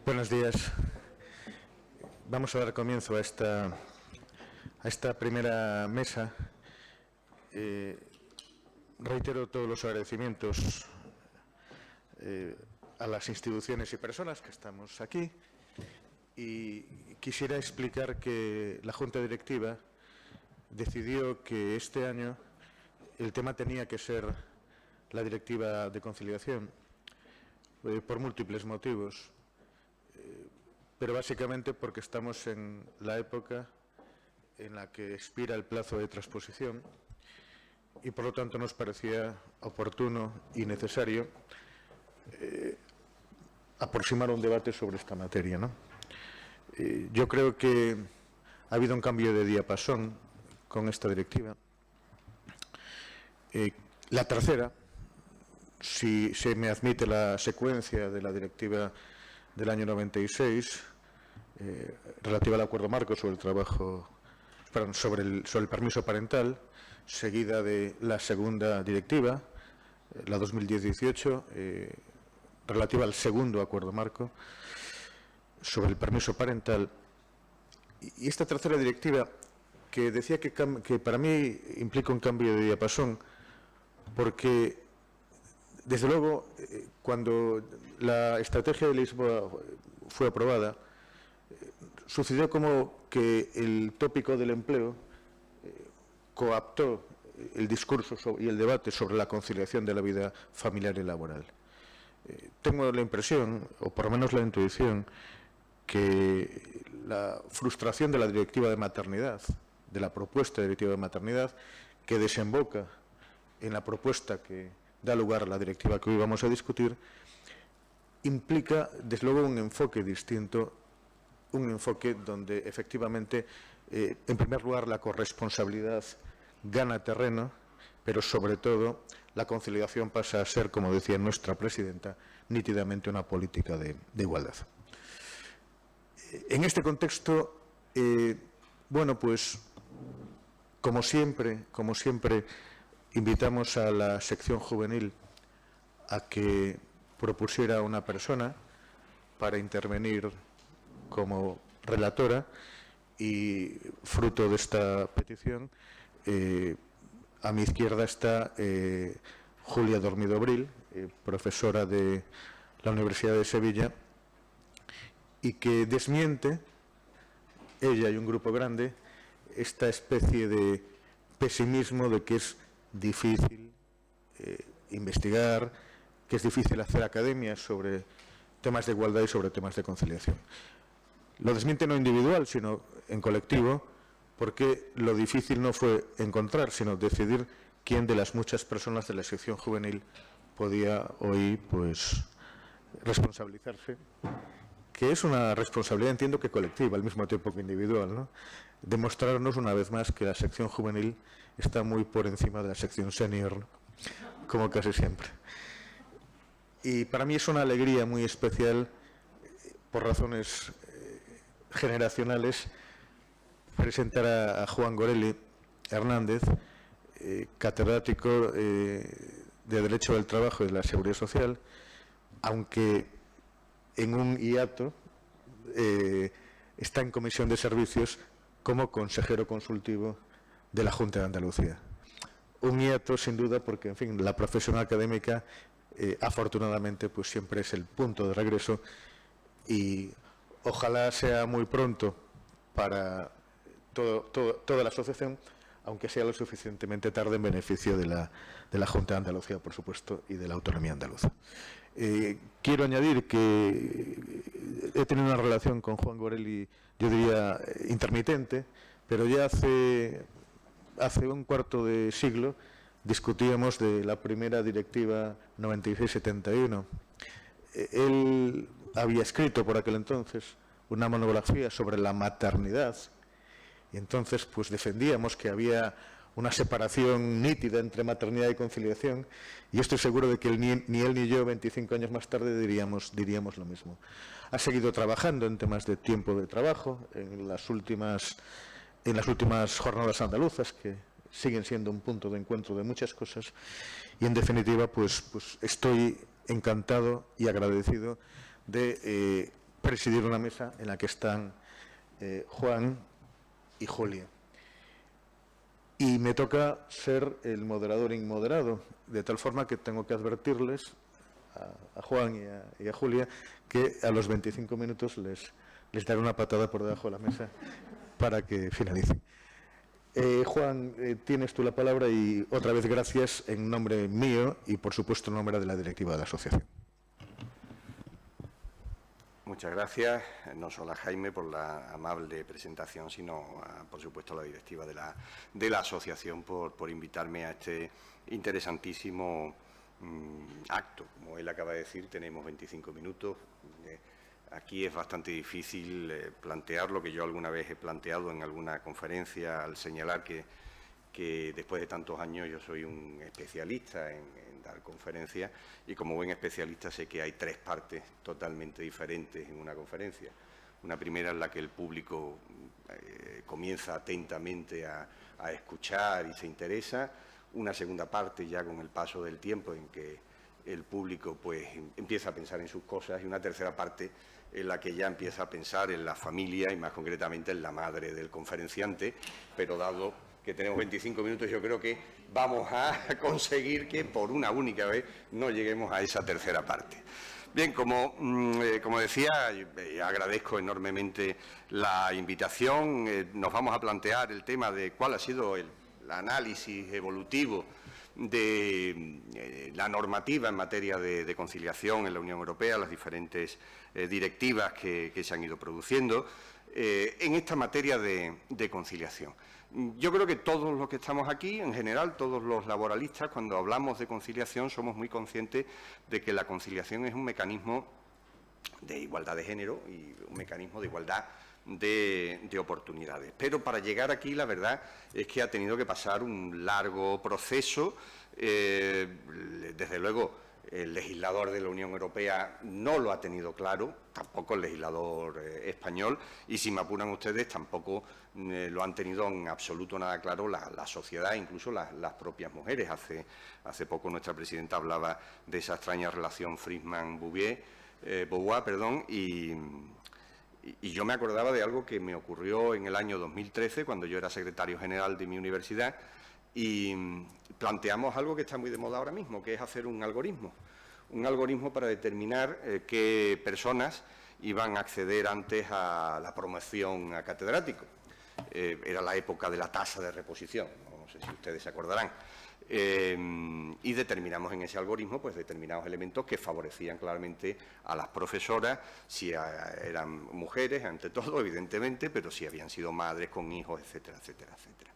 Buenos días. Vamos a dar comienzo a esta primera mesa. Reitero todos los agradecimientos a las instituciones y personas que estamos aquí, y quisiera explicar que la Junta Directiva decidió que este año el tema tenía que ser la Directiva de Conciliación por múltiples motivos, pero básicamente porque estamos en la época en la que expira el plazo de transposición y por lo tanto nos parecía oportuno y necesario aproximar un debate sobre esta materia, ¿no? Yo creo que ha habido un cambio de diapasón con esta directiva. La tercera, si se me admite la secuencia de la directiva del año 96, relativa al acuerdo marco sobre el trabajo, perdón, sobre el permiso parental, seguida de la segunda directiva, la 2018, relativa al segundo acuerdo marco sobre el permiso parental, y esta tercera directiva, que decía que para mí implica un cambio de diapasón, porque desde luego cuando la estrategia de Lisboa fue aprobada, sucedió como que el tópico del empleo coaptó el discurso y el debate sobre la conciliación de la vida familiar y laboral. Tengo la impresión, o por lo menos la intuición, que la frustración de la directiva de maternidad, de la propuesta de directiva de maternidad, que desemboca en la propuesta que da lugar a la directiva que hoy vamos a discutir, implica, desde luego, un enfoque distinto, un enfoque donde efectivamente, en primer lugar, la corresponsabilidad gana terreno, pero sobre todo la conciliación pasa a ser, como decía nuestra presidenta, nítidamente una política de igualdad. En este contexto, bueno, pues, como siempre, invitamos a la sección juvenil a que propusiera una persona para intervenir como relatora, y fruto de esta petición, a mi izquierda está Julia Dormido Bril, profesora de la Universidad de Sevilla, y que desmiente, ella y un grupo grande, esta especie de pesimismo de que es difícil investigar, que es difícil hacer academia sobre temas de igualdad y sobre temas de conciliación. Lo desmiente no individual, sino en colectivo, porque lo difícil no fue encontrar, sino decidir quién de las muchas personas de la sección juvenil podía hoy, pues, responsabilizarse, que es una responsabilidad, entiendo que colectiva, al mismo tiempo que individual, ¿no? Demostrarnos una vez más que la sección juvenil está muy por encima de la sección senior, ¿no? Como casi siempre. Y para mí es una alegría muy especial, por razones generacionales, presentar a Juan Goreli Hernández, catedrático de Derecho del Trabajo y de la Seguridad Social, aunque en un hiato está en Comisión de Servicios como consejero consultivo de la Junta de Andalucía. Un hiato, sin duda, porque, en fin, la profesión académica, afortunadamente, pues siempre es el punto de regreso, y ojalá sea muy pronto para toda la asociación, aunque sea lo suficientemente tarde en beneficio de la Junta de Andalucía, por supuesto, y de la autonomía andaluza. Quiero añadir que he tenido una relación con Juan Goreli, yo diría, intermitente, pero ya hace un cuarto de siglo discutíamos de la primera directiva 96-71. Él había escrito por aquel entonces una monografía sobre la maternidad, y entonces pues defendíamos que había una separación nítida entre maternidad y conciliación, y estoy seguro de que ni él ni yo 25 años más tarde diríamos lo mismo. Ha seguido trabajando en temas de tiempo de trabajo en las últimas jornadas andaluzas, que siguen siendo un punto de encuentro de muchas cosas, y en definitiva pues estoy encantado y agradecido de presidir una mesa en la que están Juan y Julia. Y me toca ser el moderador inmoderado, de tal forma que tengo que advertirles a Juan y a Julia que a los 25 minutos les daré una patada por debajo de la mesa para que finalicen. Juan, tienes tú la palabra y otra vez gracias en nombre mío y, por supuesto, en nombre de la directiva de la asociación. Muchas gracias, no solo a Jaime por la amable presentación, sino, por supuesto, a la directiva de la asociación por invitarme a este interesantísimo acto. Como él acaba de decir, tenemos 25 minutos. Aquí es bastante difícil plantear lo que yo alguna vez he planteado en alguna conferencia al señalar que después de tantos años yo soy un especialista en dar conferencias y como buen especialista sé que hay tres partes totalmente diferentes en una conferencia. Una primera en la que el público comienza atentamente a escuchar y se interesa. Una segunda parte ya con el paso del tiempo en que el público pues empieza a pensar en sus cosas y una tercera parte en la que ya empieza a pensar en la familia y más concretamente en la madre del conferenciante, pero dado que tenemos 25 minutos yo creo que vamos a conseguir que por una única vez no lleguemos a esa tercera parte. Bien, como decía, agradezco enormemente la invitación. Nos vamos a plantear el tema de cuál ha sido el análisis evolutivo de la normativa en materia de conciliación en la Unión Europea, las diferentes directivas que se han ido produciendo en esta materia de conciliación. Yo creo que todos los que estamos aquí, en general, todos los laboralistas, cuando hablamos de conciliación, somos muy conscientes de que la conciliación es un mecanismo de igualdad de género y un mecanismo de igualdad de oportunidades. Pero para llegar aquí, la verdad es que ha tenido que pasar un largo proceso. Desde luego, el legislador de la Unión Europea no lo ha tenido claro, tampoco el legislador español, y si me apuran ustedes, tampoco lo han tenido en absoluto nada claro la sociedad, incluso las propias mujeres. Hace poco nuestra presidenta hablaba de esa extraña relación Friedman-Beauvoir, y yo me acordaba de algo que me ocurrió en el año 2013, cuando yo era secretario general de mi universidad, y planteamos algo que está muy de moda ahora mismo, que es hacer un algoritmo para determinar qué personas iban a acceder antes a la promoción a catedrático. Era la época de la tasa de reposición, no sé si ustedes se acordarán. Y determinamos en ese algoritmo pues determinados elementos que favorecían claramente a las profesoras, si eran mujeres ante todo, evidentemente, pero si habían sido madres con hijos, etcétera, etcétera, etcétera.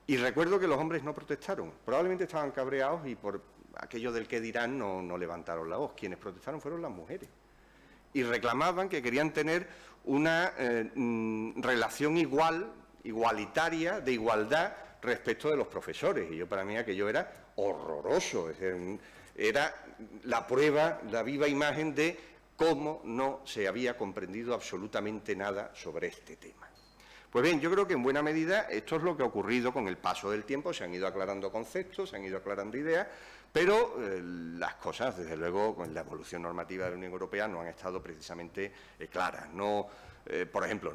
Y recuerdo que los hombres no protestaron, probablemente estaban cabreados y por aquello del que dirán no levantaron la voz. Quienes protestaron fueron las mujeres y reclamaban que querían tener una relación igualitaria, de igualdad respecto de los profesores. Y para mí aquello era horroroso, era la prueba, la viva imagen de cómo no se había comprendido absolutamente nada sobre este tema. Pues bien, yo creo que en buena medida esto es lo que ha ocurrido con el paso del tiempo. Se han ido aclarando conceptos, se han ido aclarando ideas, pero las cosas, desde luego, con la evolución normativa de la Unión Europea no han estado precisamente claras. Por ejemplo,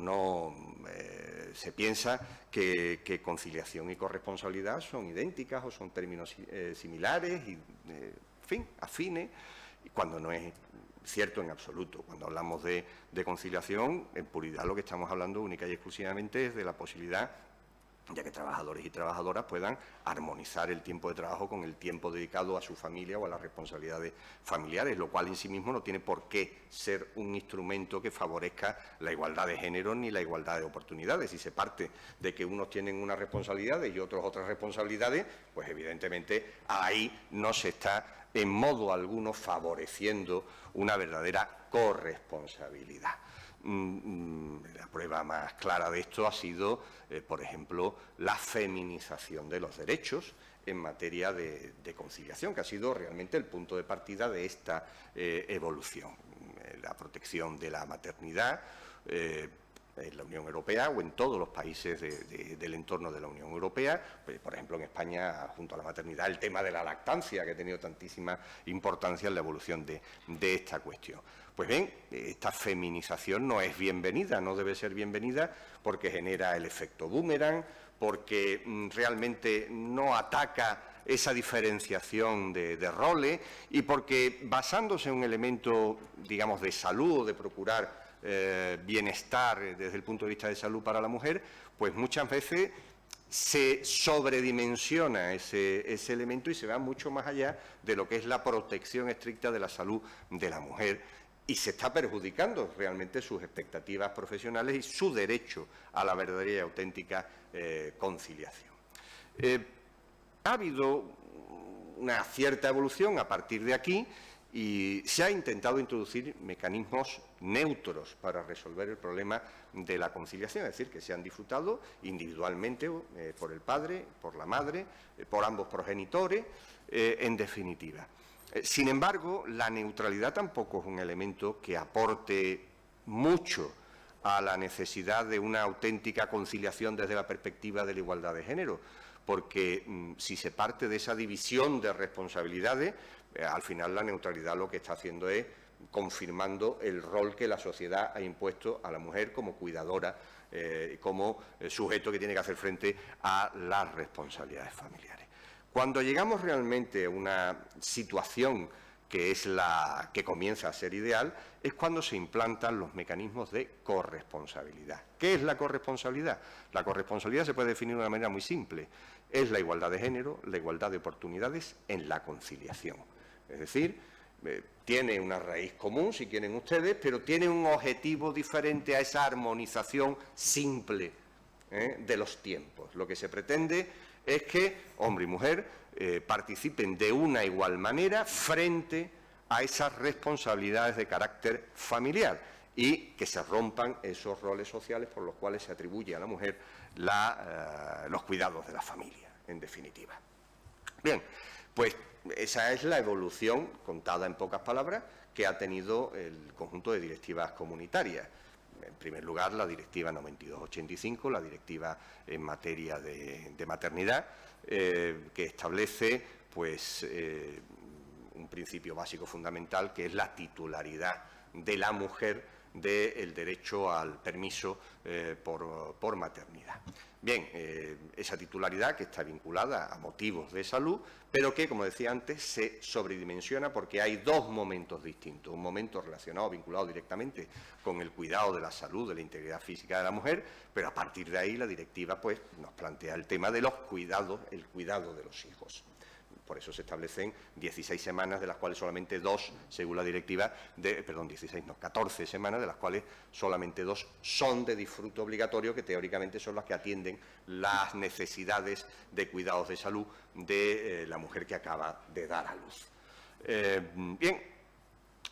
se piensa que conciliación y corresponsabilidad son idénticas o son términos similares y, en fin, afines, cuando no es cierto en absoluto. Cuando hablamos de conciliación, en puridad lo que estamos hablando única y exclusivamente es de la posibilidad de que trabajadores y trabajadoras puedan armonizar el tiempo de trabajo con el tiempo dedicado a su familia o a las responsabilidades familiares, lo cual en sí mismo no tiene por qué ser un instrumento que favorezca la igualdad de género ni la igualdad de oportunidades. Si se parte de que unos tienen unas responsabilidades y otros otras responsabilidades, pues evidentemente ahí no se está en modo alguno favoreciendo una verdadera corresponsabilidad. La prueba más clara de esto ha sido, por ejemplo, la feminización de los derechos en materia de conciliación, que ha sido realmente el punto de partida de esta evolución. La protección de la maternidad, en la Unión Europea o en todos los países del entorno de la Unión Europea. Pues, por ejemplo, en España, junto a la maternidad, el tema de la lactancia, que ha tenido tantísima importancia en la evolución de esta cuestión. Pues bien, esta feminización no es bienvenida, no debe ser bienvenida, porque genera el efecto boomerang, porque realmente no ataca esa diferenciación de roles y porque, basándose en un elemento, digamos, de salud o de procurar bienestar desde el punto de vista de salud para la mujer, pues muchas veces se sobredimensiona ese elemento y se va mucho más allá de lo que es la protección estricta de la salud de la mujer, y se está perjudicando realmente sus expectativas profesionales y su derecho a la verdadera y auténtica conciliación. Ha habido una cierta evolución a partir de aquí y se ha intentado introducir mecanismos neutros para resolver el problema de la conciliación, es decir, que se han disfrutado individualmente por el padre, por la madre, por ambos progenitores, en definitiva. Sin embargo, la neutralidad tampoco es un elemento que aporte mucho a la necesidad de una auténtica conciliación desde la perspectiva de la igualdad de género, porque si se parte de esa división de responsabilidades, al final la neutralidad lo que está haciendo es confirmando el rol que la sociedad ha impuesto a la mujer como cuidadora, como sujeto que tiene que hacer frente a las responsabilidades familiares. Cuando llegamos realmente a una situación que es la que comienza a ser ideal, es cuando se implantan los mecanismos de corresponsabilidad. ¿Qué es la corresponsabilidad? La corresponsabilidad se puede definir de una manera muy simple. Es la igualdad de género, la igualdad de oportunidades en la conciliación. Es decir, tiene una raíz común, si quieren ustedes, pero tiene un objetivo diferente a esa armonización simple de los tiempos. Lo que se pretende es que hombre y mujer participen de una igual manera frente a esas responsabilidades de carácter familiar y que se rompan esos roles sociales por los cuales se atribuye a la mujer los cuidados de la familia, en definitiva. Bien, pues esa es la evolución, contada en pocas palabras, que ha tenido el conjunto de directivas comunitarias. En primer lugar, la Directiva 9285, la Directiva en materia de maternidad, que establece pues, un principio básico fundamental, que es la titularidad de la mujer del derecho al permiso por maternidad. Bien, esa titularidad que está vinculada a motivos de salud, pero que, como decía antes, se sobredimensiona porque hay dos momentos distintos. Un momento relacionado, vinculado directamente con el cuidado de la salud, de la integridad física de la mujer, pero a partir de ahí la directiva pues, nos plantea el tema de los cuidados, el cuidado de los hijos. Por eso se establecen 16 semanas, de las cuales solamente 2, según la directiva, 14 semanas, de las cuales solamente 2 son de disfrute obligatorio, que teóricamente son las que atienden las necesidades de cuidados de salud de la mujer que acaba de dar a luz. Bien,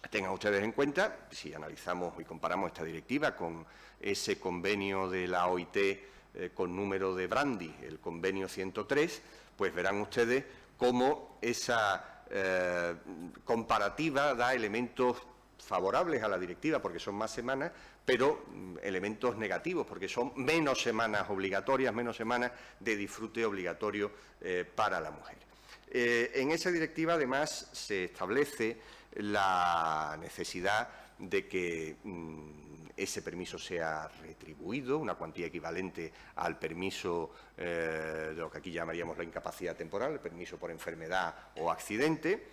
tengan ustedes en cuenta, si analizamos y comparamos esta directiva con ese convenio de la OIT con número de Brandy, el convenio 103, pues verán ustedes cómo esa comparativa da elementos favorables a la directiva, porque son más semanas, pero elementos negativos, porque son menos semanas obligatorias, menos semanas de disfrute obligatorio para la mujer. En esa directiva, además, se establece la necesidad de que ese permiso sea retribuido, una cuantía equivalente al permiso de lo que aquí llamaríamos la incapacidad temporal, el permiso por enfermedad o accidente.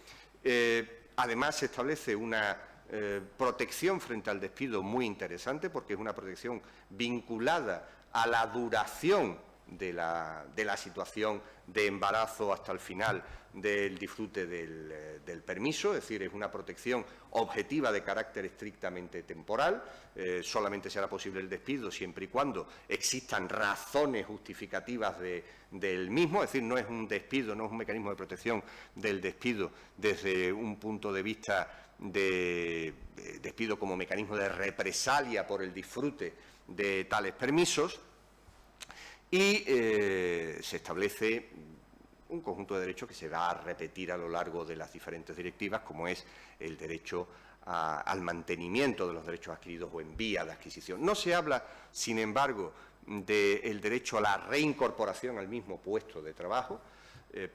Además, se establece una protección frente al despido muy interesante, porque es una protección vinculada a la duración de la situación de embarazo hasta el final del disfrute del permiso, es decir, es una protección objetiva de carácter estrictamente temporal. Solamente será posible el despido siempre y cuando existan razones justificativas del mismo, es decir, no es un despido, no es un mecanismo de protección del despido desde un punto de vista de despido como mecanismo de represalia por el disfrute de tales permisos. Y se establece un conjunto de derechos que se va a repetir a lo largo de las diferentes directivas, como es el derecho al mantenimiento de los derechos adquiridos o en vía de adquisición. No se habla, sin embargo, del derecho a la reincorporación al mismo puesto de trabajo,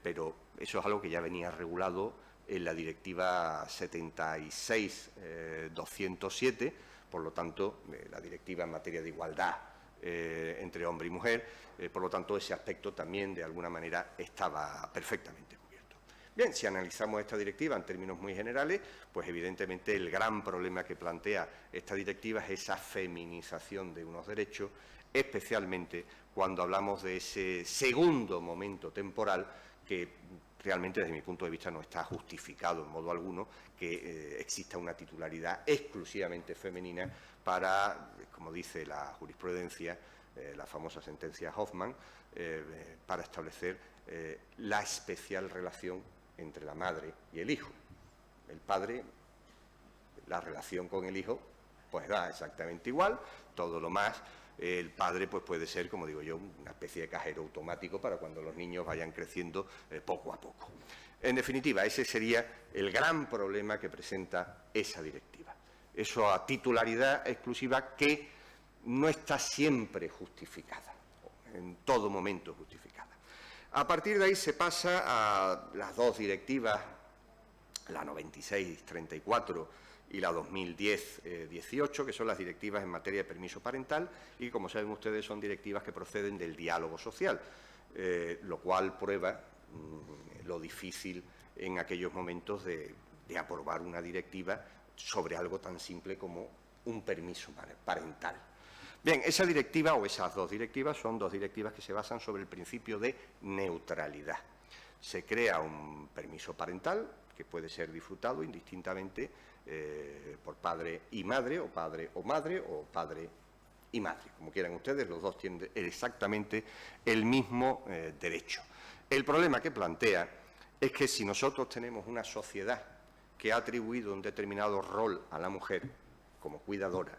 pero eso es algo que ya venía regulado en la Directiva 76-207, por lo tanto, la Directiva en materia de igualdad entre hombre y mujer, por lo tanto, ese aspecto también, de alguna manera, estaba perfectamente cubierto. Bien, si analizamos esta directiva en términos muy generales, pues evidentemente el gran problema que plantea esta directiva es esa feminización de unos derechos, especialmente cuando hablamos de ese segundo momento temporal que realmente, desde mi punto de vista, no está justificado en modo alguno que exista una titularidad exclusivamente femenina para, como dice la jurisprudencia, la famosa sentencia Hoffman, para establecer la especial relación entre la madre y el hijo. El padre, la relación con el hijo, pues da exactamente igual, todo lo más. El padre pues puede ser, como digo yo, una especie de cajero automático para cuando los niños vayan creciendo poco a poco. En definitiva, ese sería el gran problema que presenta esa directiva. Esa titularidad exclusiva que no está siempre justificada, en todo momento justificada. A partir de ahí se pasa a las dos directivas, la 96-34 y la 2010-18, que son las directivas en materia de permiso parental y, como saben ustedes, son directivas que proceden del diálogo social, lo cual prueba lo difícil en aquellos momentos de aprobar una directiva sobre algo tan simple como un permiso parental. Bien, esa directiva o esas dos directivas son dos directivas que se basan sobre el principio de neutralidad. Se crea un permiso parental que puede ser disfrutado indistintamente por padre y madre, o padre y madre, como quieran ustedes, los dos tienen exactamente el mismo derecho. El problema que plantea es que si nosotros tenemos una sociedad que ha atribuido un determinado rol a la mujer como cuidadora,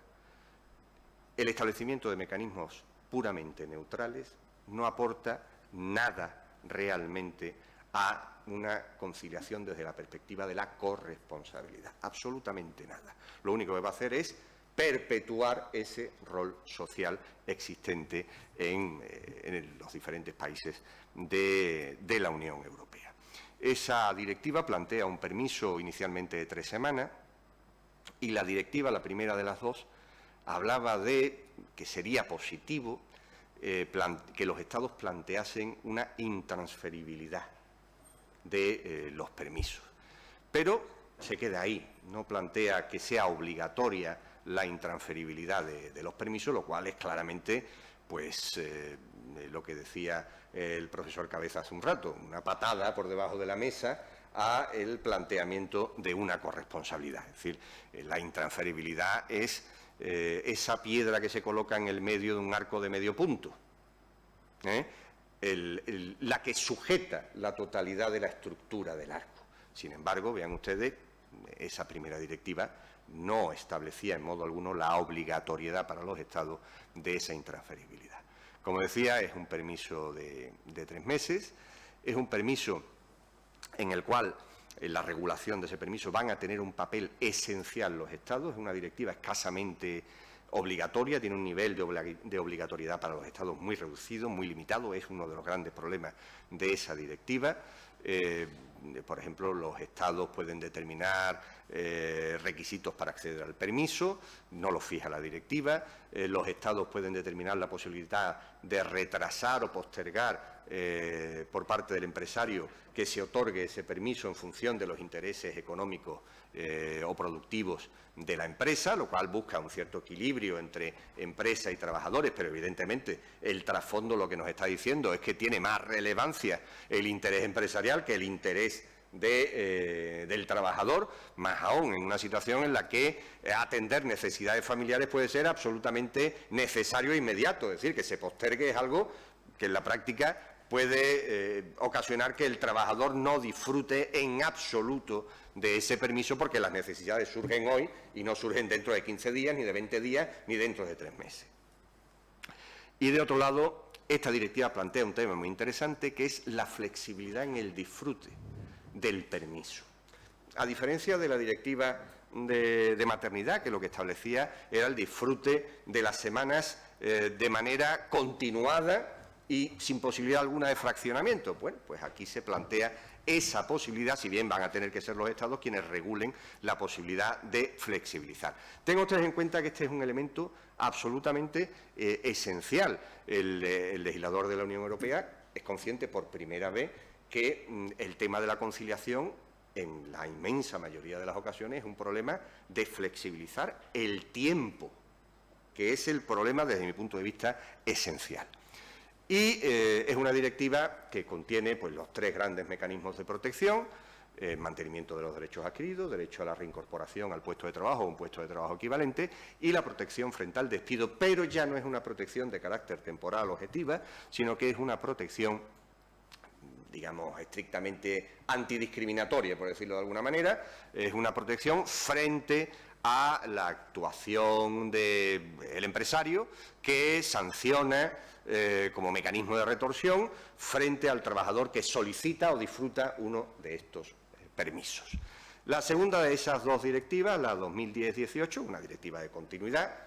el establecimiento de mecanismos puramente neutrales no aporta nada realmente a una conciliación desde la perspectiva de la corresponsabilidad. Absolutamente nada. Lo único que va a hacer es perpetuar ese rol social existente en los diferentes países de la Unión Europea. Esa directiva plantea un permiso inicialmente de 3 semanas y la directiva, la primera de las dos, hablaba de que sería positivo que los Estados planteasen una intransferibilidad de los permisos. Pero se queda ahí, no plantea que sea obligatoria la intransferibilidad de los permisos, lo cual es claramente, pues, lo que decía el profesor Cabeza hace un rato, una patada por debajo de la mesa a el planteamiento de una corresponsabilidad. Es decir, la intransferibilidad es esa piedra que se coloca en el medio de un arco de medio punto, la que sujeta la totalidad de la estructura del arco. Sin embargo, vean ustedes, esa primera directiva no establecía en modo alguno la obligatoriedad para los Estados de esa intransferibilidad. Como decía, es un permiso de 3 meses, es un permiso en el cual en la regulación de ese permiso van a tener un papel esencial los Estados. Es una directiva escasamente obligatoria, tiene un nivel de obligatoriedad para los Estados muy reducido, muy limitado. Es uno de los grandes problemas de esa directiva. Por ejemplo, los Estados pueden determinar requisitos para acceder al permiso, no lo fija la directiva. Los Estados pueden determinar la posibilidad de retrasar o postergar por parte del empresario que se otorgue ese permiso en función de los intereses económicos o productivos de la empresa, lo cual busca un cierto equilibrio entre empresa y trabajadores, pero evidentemente el trasfondo lo que nos está diciendo es que tiene más relevancia el interés empresarial que el interés del trabajador, más aún en una situación en la que atender necesidades familiares puede ser absolutamente necesario e inmediato. Es decir, que se postergue es algo que en la práctica puede ocasionar que el trabajador no disfrute en absoluto de ese permiso porque las necesidades surgen hoy y no surgen dentro de 15 días, ni de 20 días, ni dentro de 3 meses. Y de otro lado, esta directiva plantea un tema muy interesante que es la flexibilidad en el disfrute del permiso. a diferencia de la directiva de maternidad, que lo que establecía era el disfrute de las semanas de manera continuada y sin posibilidad alguna de fraccionamiento. Bueno, pues aquí se plantea esa posibilidad, si bien van a tener que ser los Estados quienes regulen la posibilidad de flexibilizar. Tengan ustedes en cuenta que este es un elemento absolutamente esencial. El legislador de la Unión Europea es consciente por primera vez que el tema de la conciliación, en la inmensa mayoría de las ocasiones, es un problema de flexibilizar el tiempo, que es el problema, desde mi punto de vista, esencial. Y es una directiva que contiene pues, los 3 grandes mecanismos de protección: mantenimiento de los derechos adquiridos, derecho a la reincorporación al puesto de trabajo o un puesto de trabajo equivalente, y la protección frente al despido, pero ya no es una protección de carácter temporal objetiva, sino que es una protección, digamos, estrictamente antidiscriminatoria, por decirlo de alguna manera. Es una protección frente a la actuación del empresario, que sanciona como mecanismo de retorsión frente al trabajador que solicita o disfruta uno de estos permisos. La segunda de esas 2 directivas, la 2010-18, una directiva de continuidad,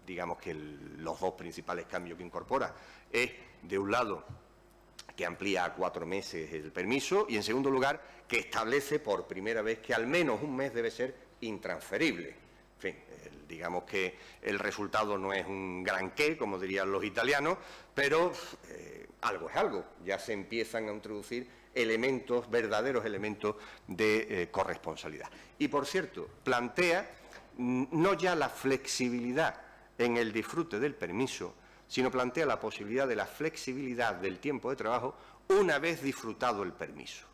digamos que los 2 principales cambios que incorpora es, de un lado, que amplía a 4 meses el permiso, y en segundo lugar, que establece por primera vez que al menos un mes debe ser intransferible. En fin, digamos que el resultado no es un gran qué, como dirían los italianos, pero algo es algo. Ya se empiezan a introducir elementos, verdaderos elementos de corresponsabilidad. Y, por cierto, plantea no ya la flexibilidad en el disfrute del permiso, sino plantea la posibilidad de la flexibilidad del tiempo de trabajo una vez disfrutado el permiso.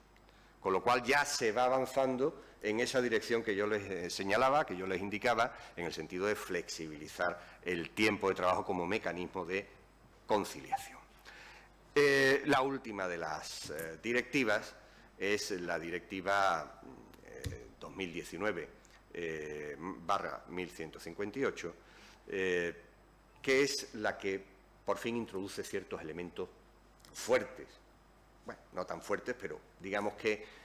Con lo cual ya se va avanzando en esa dirección que yo les señalaba, que yo les indicaba, en el sentido de flexibilizar el tiempo de trabajo como mecanismo de conciliación. La última de las directivas es la directiva 2019/1158, que es la que por fin introduce ciertos elementos fuertes, bueno, no tan fuertes, pero digamos que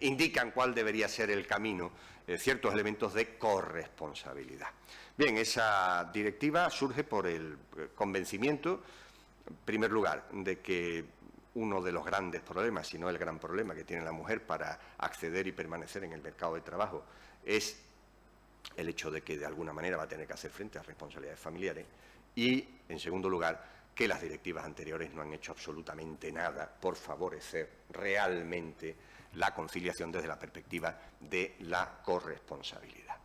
indican cuál debería ser el camino, ciertos elementos de corresponsabilidad. Bien, esa directiva surge por el convencimiento, en primer lugar, de que uno de los grandes problemas, si no el gran problema que tiene la mujer para acceder y permanecer en el mercado de trabajo, es el hecho de que de alguna manera va a tener que hacer frente a responsabilidades familiares, y, en segundo lugar, que las directivas anteriores no han hecho absolutamente nada por favorecer realmente la conciliación desde la perspectiva de la corresponsabilidad.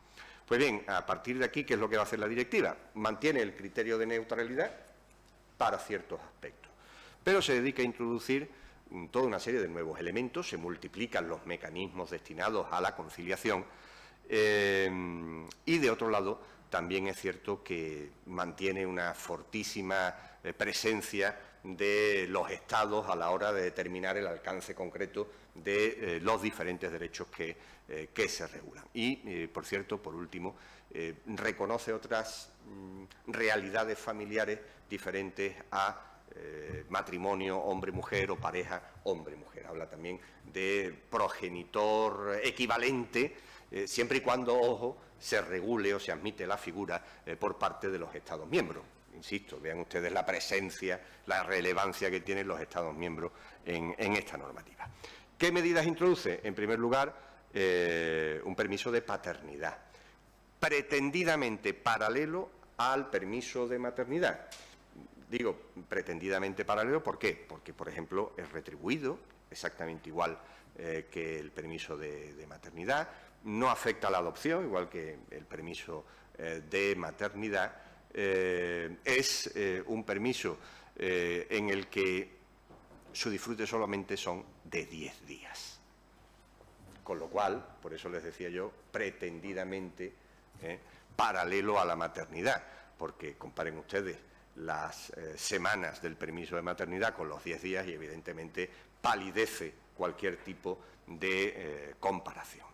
Pues bien, a partir de aquí, ¿qué es lo que va a hacer la directiva? Mantiene el criterio de neutralidad para ciertos aspectos, pero se dedica a introducir toda una serie de nuevos elementos, se multiplican los mecanismos destinados a la conciliación y, de otro lado, también es cierto que mantiene una fortísima presencia de los Estados a la hora de determinar el alcance concreto de los diferentes derechos que se regulan. Y, por cierto, por último, reconoce otras realidades familiares diferentes a matrimonio hombre-mujer o pareja hombre-mujer. Habla también de progenitor equivalente, siempre y cuando, ojo, se regule o se admite la figura por parte de los Estados miembros. Insisto, vean ustedes la presencia, la relevancia que tienen los Estados miembros en esta normativa. ¿Qué medidas introduce? En primer lugar, un permiso de paternidad, pretendidamente paralelo al permiso de maternidad. Digo pretendidamente paralelo, ¿por qué? Porque, por ejemplo, es retribuido exactamente igual que el permiso de maternidad, no afecta a la adopción, igual que el permiso de maternidad, es un permiso en el que su disfrute solamente son de 10 días. Con lo cual, por eso les decía yo, pretendidamente paralelo a la maternidad, porque comparen ustedes las semanas del permiso de maternidad con los 10 días y evidentemente palidece cualquier tipo de comparación.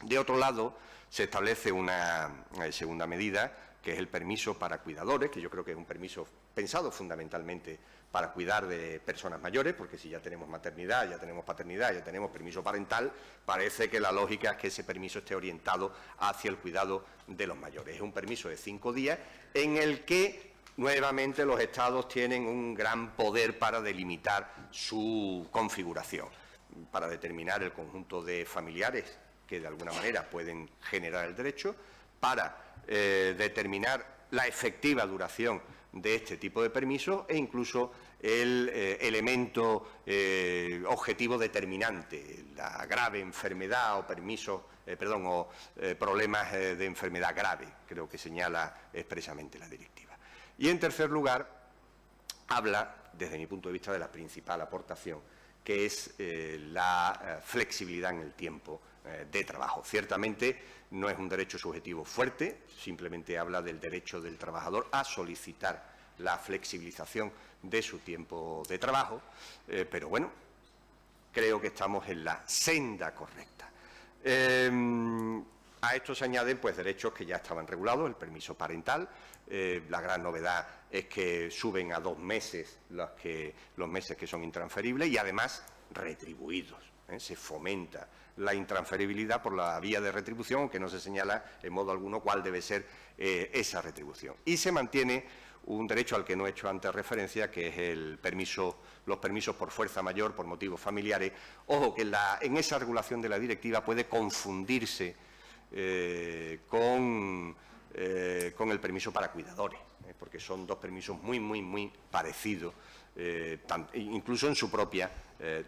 De otro lado, se establece una segunda medida que es el permiso para cuidadores, que yo creo que es un permiso pensado fundamentalmente para cuidar de personas mayores, porque si ya tenemos maternidad, ya tenemos paternidad, ya tenemos permiso parental, parece que la lógica es que ese permiso esté orientado hacia el cuidado de los mayores. Es un permiso de 5 días en el que nuevamente los Estados tienen un gran poder para delimitar su configuración, para determinar el conjunto de familiares que de alguna manera pueden generar el derecho, para determinar la efectiva duración de este tipo de permisos e incluso el elemento objetivo determinante, la grave enfermedad o problemas de enfermedad grave, creo que señala expresamente la directiva. Y en tercer lugar, habla, desde mi punto de vista, de la principal aportación, que es la flexibilidad en el tiempo de trabajo. Ciertamente no es un derecho subjetivo fuerte, simplemente habla del derecho del trabajador a solicitar la flexibilización de su tiempo de trabajo, pero bueno, creo que estamos en la senda correcta. A esto se añaden pues derechos que ya estaban regulados, el permiso parental. La gran novedad es que suben a 2 meses los meses que son intransferibles y además retribuidos. Se fomenta la intransferibilidad por la vía de retribución, aunque no se señala en modo alguno cuál debe ser esa retribución. Y se mantiene un derecho al que no he hecho antes referencia, que es los permisos por fuerza mayor, por motivos familiares. Ojo, que en esa regulación de la directiva puede confundirse con el permiso para cuidadores, porque son 2 permisos muy parecidos, incluso en su propia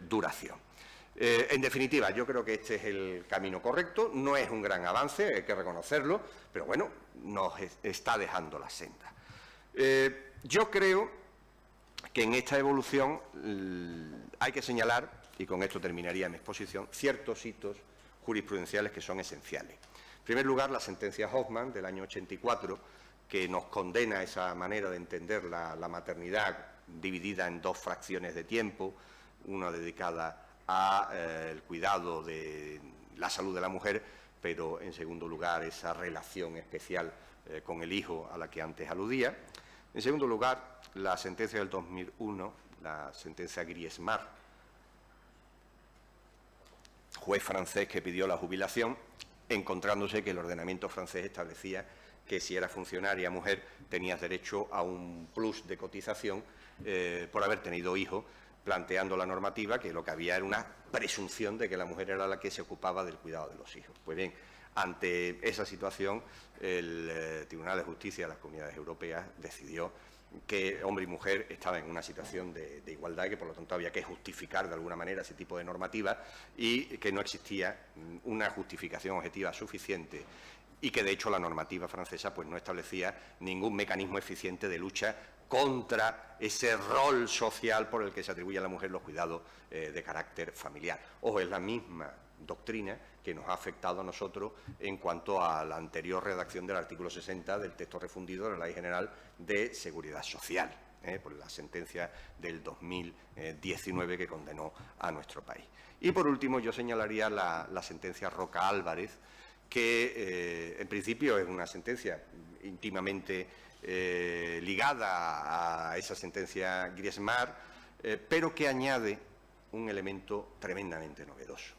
duración. En definitiva, yo creo que este es el camino correcto, no es un gran avance, hay que reconocerlo, pero bueno, nos está dejando la senda. Yo creo que en esta evolución hay que señalar, y con esto terminaría mi exposición, ciertos hitos jurisprudenciales que son esenciales. En primer lugar, la sentencia Hoffman del año 84, que nos condena esa manera de entender la maternidad dividida en 2 fracciones de tiempo, una dedicada al cuidado de la salud de la mujer, pero en segundo lugar esa relación especial con el hijo a la que antes aludía. En segundo lugar, la sentencia del 2001, la sentencia Griesmar, juez francés que pidió la jubilación, encontrándose que el ordenamiento francés establecía que si era funcionaria mujer tenías derecho a un plus de cotización por haber tenido hijos, planteando la normativa que lo que había era una presunción de que la mujer era la que se ocupaba del cuidado de los hijos. Pues bien, ante esa situación, el Tribunal de Justicia de las Comunidades Europeas decidió que hombre y mujer estaban en una situación de igualdad y que por lo tanto había que justificar de alguna manera ese tipo de normativa y que no existía una justificación objetiva suficiente y que de hecho la normativa francesa pues no establecía ningún mecanismo eficiente de lucha contra ese rol social por el que se atribuye a la mujer los cuidados de carácter familiar. Ojo, es la misma doctrina que nos ha afectado a nosotros en cuanto a la anterior redacción del artículo 60 del texto refundido de la Ley General de Seguridad Social, por la sentencia del 2019 que condenó a nuestro país. Y por último yo señalaría la sentencia Roca Álvarez, que en principio es una sentencia íntimamente ligada a esa sentencia Griesmar, pero que añade un elemento tremendamente novedoso.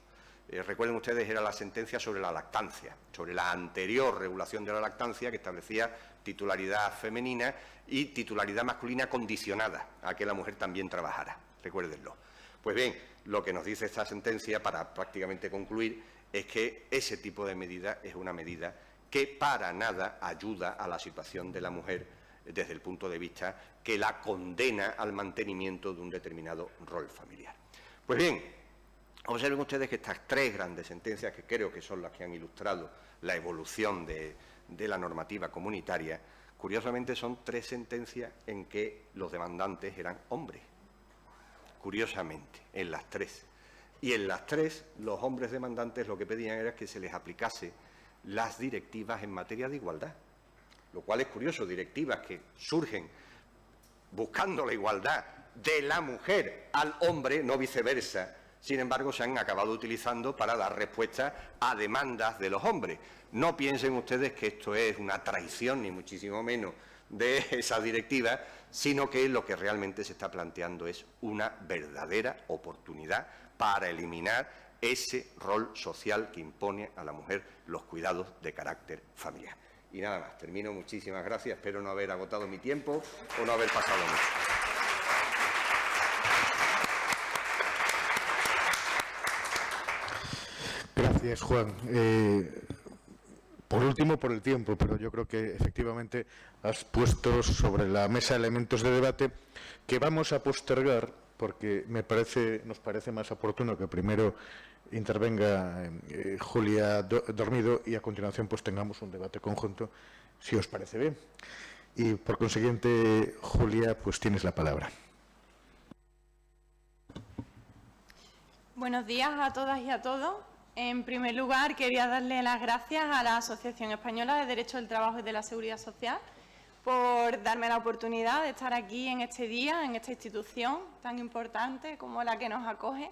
Recuerden ustedes, era la sentencia sobre la lactancia, sobre la anterior regulación de la lactancia que establecía titularidad femenina y titularidad masculina condicionada a que la mujer también trabajara. Recuérdenlo. Pues bien, lo que nos dice esta sentencia, para prácticamente concluir, es que ese tipo de medida es una medida que para nada ayuda a la situación de la mujer desde el punto de vista que la condena al mantenimiento de un determinado rol familiar. Pues bien, observen ustedes que estas 3 grandes sentencias, que creo que son las que han ilustrado la evolución de la normativa comunitaria, curiosamente son 3 sentencias en que los demandantes eran hombres. Curiosamente, en las 3. Y en las 3, los hombres demandantes lo que pedían era que se les aplicase las directivas en materia de igualdad, lo cual es curioso, directivas que surgen buscando la igualdad de la mujer al hombre, no viceversa, sin embargo, se han acabado utilizando para dar respuesta a demandas de los hombres. No piensen ustedes que esto es una traición, ni muchísimo menos, de esa directiva, sino que lo que realmente se está planteando es una verdadera oportunidad para eliminar ese rol social que impone a la mujer los cuidados de carácter familiar. Y nada más, termino. Muchísimas gracias. Espero no haber agotado mi tiempo o no haber pasado mucho. Gracias, Juan. Por último, por el tiempo, pero yo creo que efectivamente has puesto sobre la mesa elementos de debate que vamos a postergar, porque nos parece más oportuno que primero intervenga Julia Dormido y a continuación pues tengamos un debate conjunto, si os parece bien. Y por consiguiente, Julia, pues tienes la palabra. Buenos días a todas y a todos. En primer lugar, quería darle las gracias a la Asociación Española de Derecho del Trabajo y de la Seguridad Social por darme la oportunidad de estar aquí en este día, en esta institución tan importante como la que nos acoge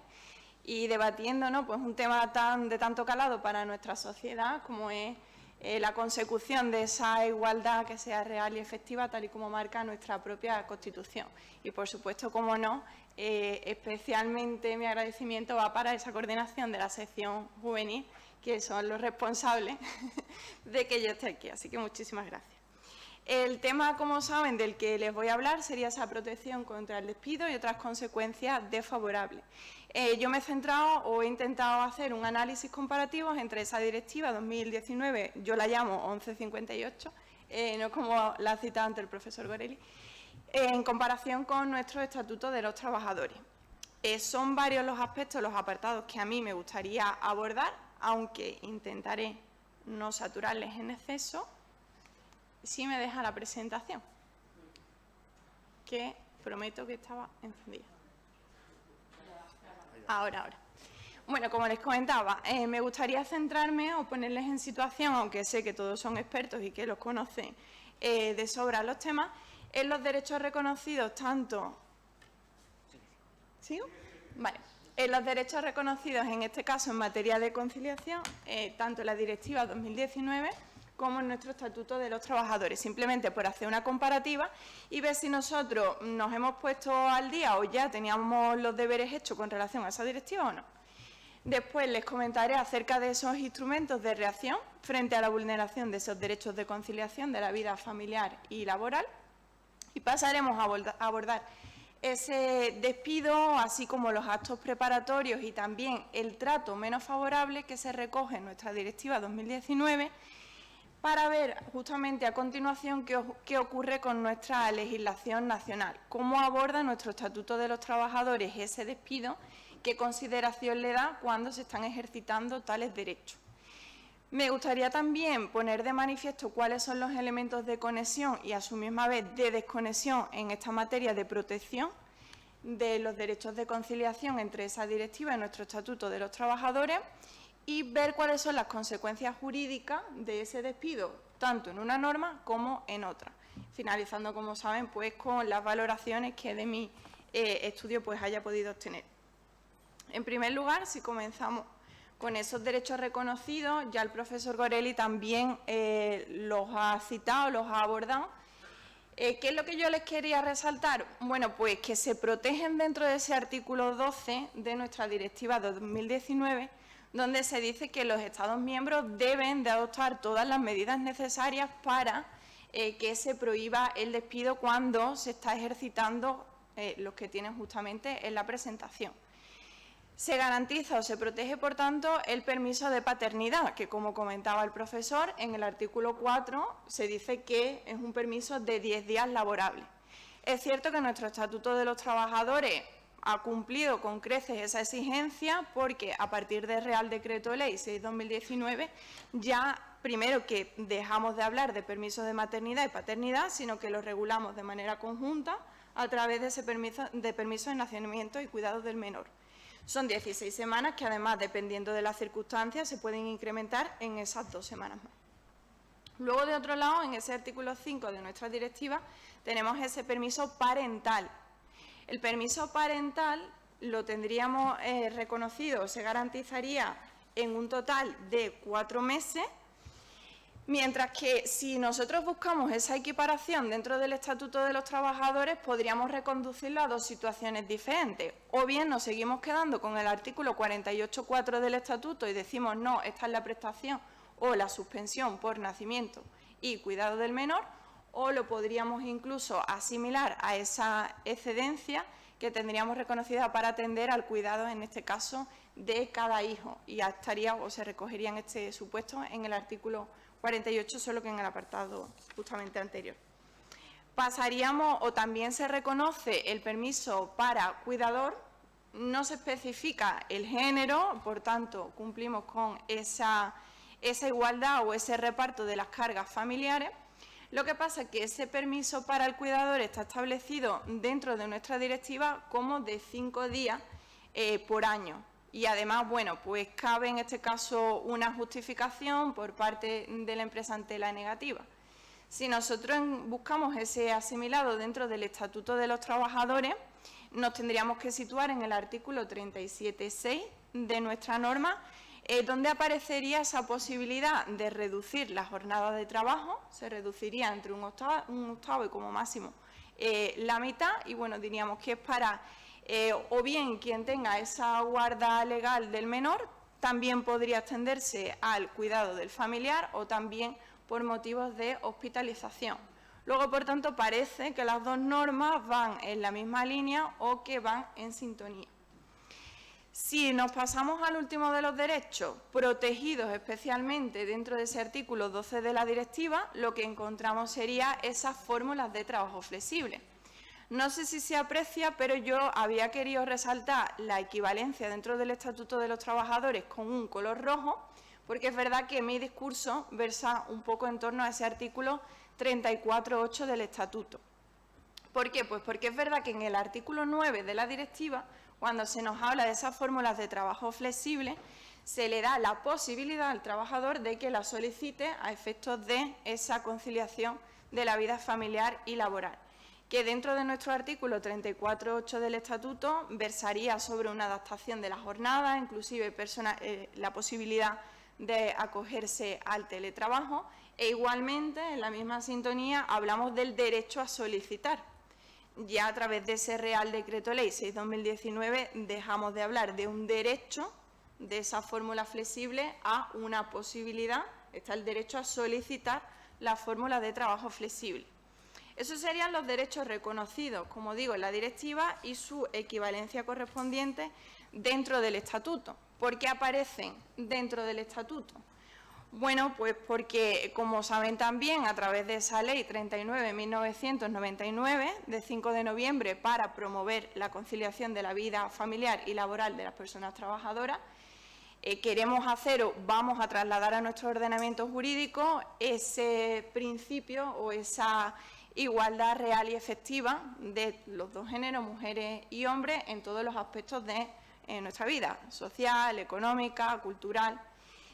y debatiendo, ¿no?, pues un tema de tanto calado para nuestra sociedad como es la consecución de esa igualdad que sea real y efectiva, tal y como marca nuestra propia Constitución. Y, por supuesto, como no, especialmente mi agradecimiento va para esa coordinación de la sección juvenil, que son los responsables de que yo esté aquí. Así que muchísimas gracias. El tema, como saben, del que les voy a hablar sería esa protección contra el despido y otras consecuencias desfavorables. Yo me he centrado o he intentado hacer un análisis comparativo entre esa directiva 2019, yo la llamo 1158, no como la ha citado antes el profesor Goreli, en comparación con nuestro Estatuto de los Trabajadores. Son varios los aspectos, los apartados que a mí me gustaría abordar, aunque intentaré no saturarles en exceso, si me deja la presentación, que prometo que estaba encendida. Ahora. Bueno, como les comentaba, me gustaría centrarme o ponerles en situación, aunque sé que todos son expertos y que los conocen de sobra los temas, en los derechos reconocidos tanto... ¿Sigo? Vale. En los derechos reconocidos, en este caso en materia de conciliación, tanto en la Directiva 2019 como en nuestro Estatuto de los Trabajadores, simplemente por hacer una comparativa y ver si nosotros nos hemos puesto al día o ya teníamos los deberes hechos con relación a esa directiva o no. Después les comentaré acerca de esos instrumentos de reacción frente a la vulneración de esos derechos de conciliación de la vida familiar y laboral y pasaremos a abordar ese despido, así como los actos preparatorios y también el trato menos favorable que se recoge en nuestra Directiva 2019 para ver justamente a continuación qué ocurre con nuestra legislación nacional, cómo aborda nuestro Estatuto de los Trabajadores ese despido, qué consideración le da cuando se están ejercitando tales derechos. Me gustaría también poner de manifiesto cuáles son los elementos de conexión y a su misma vez de desconexión en esta materia de protección de los derechos de conciliación entre esa directiva y nuestro Estatuto de los Trabajadores y ver cuáles son las consecuencias jurídicas de ese despido, tanto en una norma como en otra. Finalizando, como saben, pues con las valoraciones que de mi estudio pues haya podido obtener. En primer lugar, si comenzamos con esos derechos reconocidos, ya el profesor Goreli también los ha citado, los ha abordado. ¿Qué es lo que yo les quería resaltar? Bueno, pues que se protegen dentro de ese artículo 12 de nuestra Directiva 2019, donde se dice que los Estados miembros deben de adoptar todas las medidas necesarias para que se prohíba el despido cuando se está ejercitando los que tienen justamente en la presentación. Se garantiza o se protege, por tanto, el permiso de paternidad, que, como comentaba el profesor, en el artículo 4 se dice que es un permiso de 10 días laborables. Es cierto que nuestro Estatuto de los Trabajadores ha cumplido con creces esa exigencia porque a partir del Real Decreto Ley 6/2019 ya, primero, que dejamos de hablar de permiso de maternidad y paternidad, sino que lo regulamos de manera conjunta a través de ese permiso de nacimiento y cuidado del menor. Son 16 semanas que, además, dependiendo de las circunstancias, se pueden incrementar en esas 2 semanas más. Luego, de otro lado, en ese artículo 5 de nuestra directiva, tenemos ese permiso parental. El permiso parental lo tendríamos reconocido, se garantizaría en un total de 4 meses, mientras que si nosotros buscamos esa equiparación dentro del Estatuto de los Trabajadores, podríamos reconducirlo a 2 situaciones diferentes. O bien nos seguimos quedando con el artículo 48.4 del Estatuto y decimos, no, esta es la prestación o la suspensión por nacimiento y cuidado del menor, o lo podríamos incluso asimilar a esa excedencia que tendríamos reconocida para atender al cuidado, en este caso, de cada hijo. Y ya estaría o se recogería en este supuesto en el artículo 48, solo que en el apartado justamente anterior. Pasaríamos, o también se reconoce el permiso para cuidador, no se especifica el género, por tanto, cumplimos con esa igualdad o ese reparto de las cargas familiares. Lo que pasa es que ese permiso para el cuidador está establecido dentro de nuestra directiva como de 5 días por año. Y además, bueno, pues cabe en este caso una justificación por parte de la empresa ante la negativa. Si nosotros buscamos ese asimilado dentro del Estatuto de los Trabajadores, nos tendríamos que situar en el artículo 37.6 de nuestra norma, donde aparecería esa posibilidad de reducir la jornada de trabajo, se reduciría entre un octavo y como máximo la mitad, y bueno, diríamos que es para o bien quien tenga esa guarda legal del menor, también podría extenderse al cuidado del familiar o también por motivos de hospitalización. Luego, por tanto, parece que las 2 normas van en la misma línea o que van en sintonía. Si nos pasamos al último de los derechos, protegidos especialmente dentro de ese artículo 12 de la directiva, lo que encontramos sería esas fórmulas de trabajo flexible. No sé si se aprecia, pero yo había querido resaltar la equivalencia dentro del Estatuto de los Trabajadores con un color rojo, porque es verdad que mi discurso versa un poco en torno a ese artículo 34.8 del Estatuto. ¿Por qué? Pues porque es verdad que en el artículo 9 de la directiva, cuando se nos habla de esas fórmulas de trabajo flexible, se le da la posibilidad al trabajador de que la solicite a efectos de esa conciliación de la vida familiar y laboral, que dentro de nuestro artículo 34.8 del Estatuto versaría sobre una adaptación de la jornada, inclusive la posibilidad de acogerse al teletrabajo, e igualmente en la misma sintonía hablamos del derecho a solicitar. Ya a través de ese Real Decreto Ley 6/2019 dejamos de hablar de un derecho, de esa fórmula flexible, a una posibilidad. Está el derecho a solicitar la fórmula de trabajo flexible. Esos serían los derechos reconocidos, como digo, en la directiva y su equivalencia correspondiente dentro del Estatuto. ¿Por qué aparecen dentro del Estatuto? Bueno, pues porque, como saben también, a través de esa Ley 39.1999, de 5 de noviembre, para promover la conciliación de la vida familiar y laboral de las personas trabajadoras, queremos hacer o vamos a trasladar a nuestro ordenamiento jurídico ese principio o esa igualdad real y efectiva de los 2 géneros, mujeres y hombres, en todos los aspectos de nuestra vida, social, económica, cultural.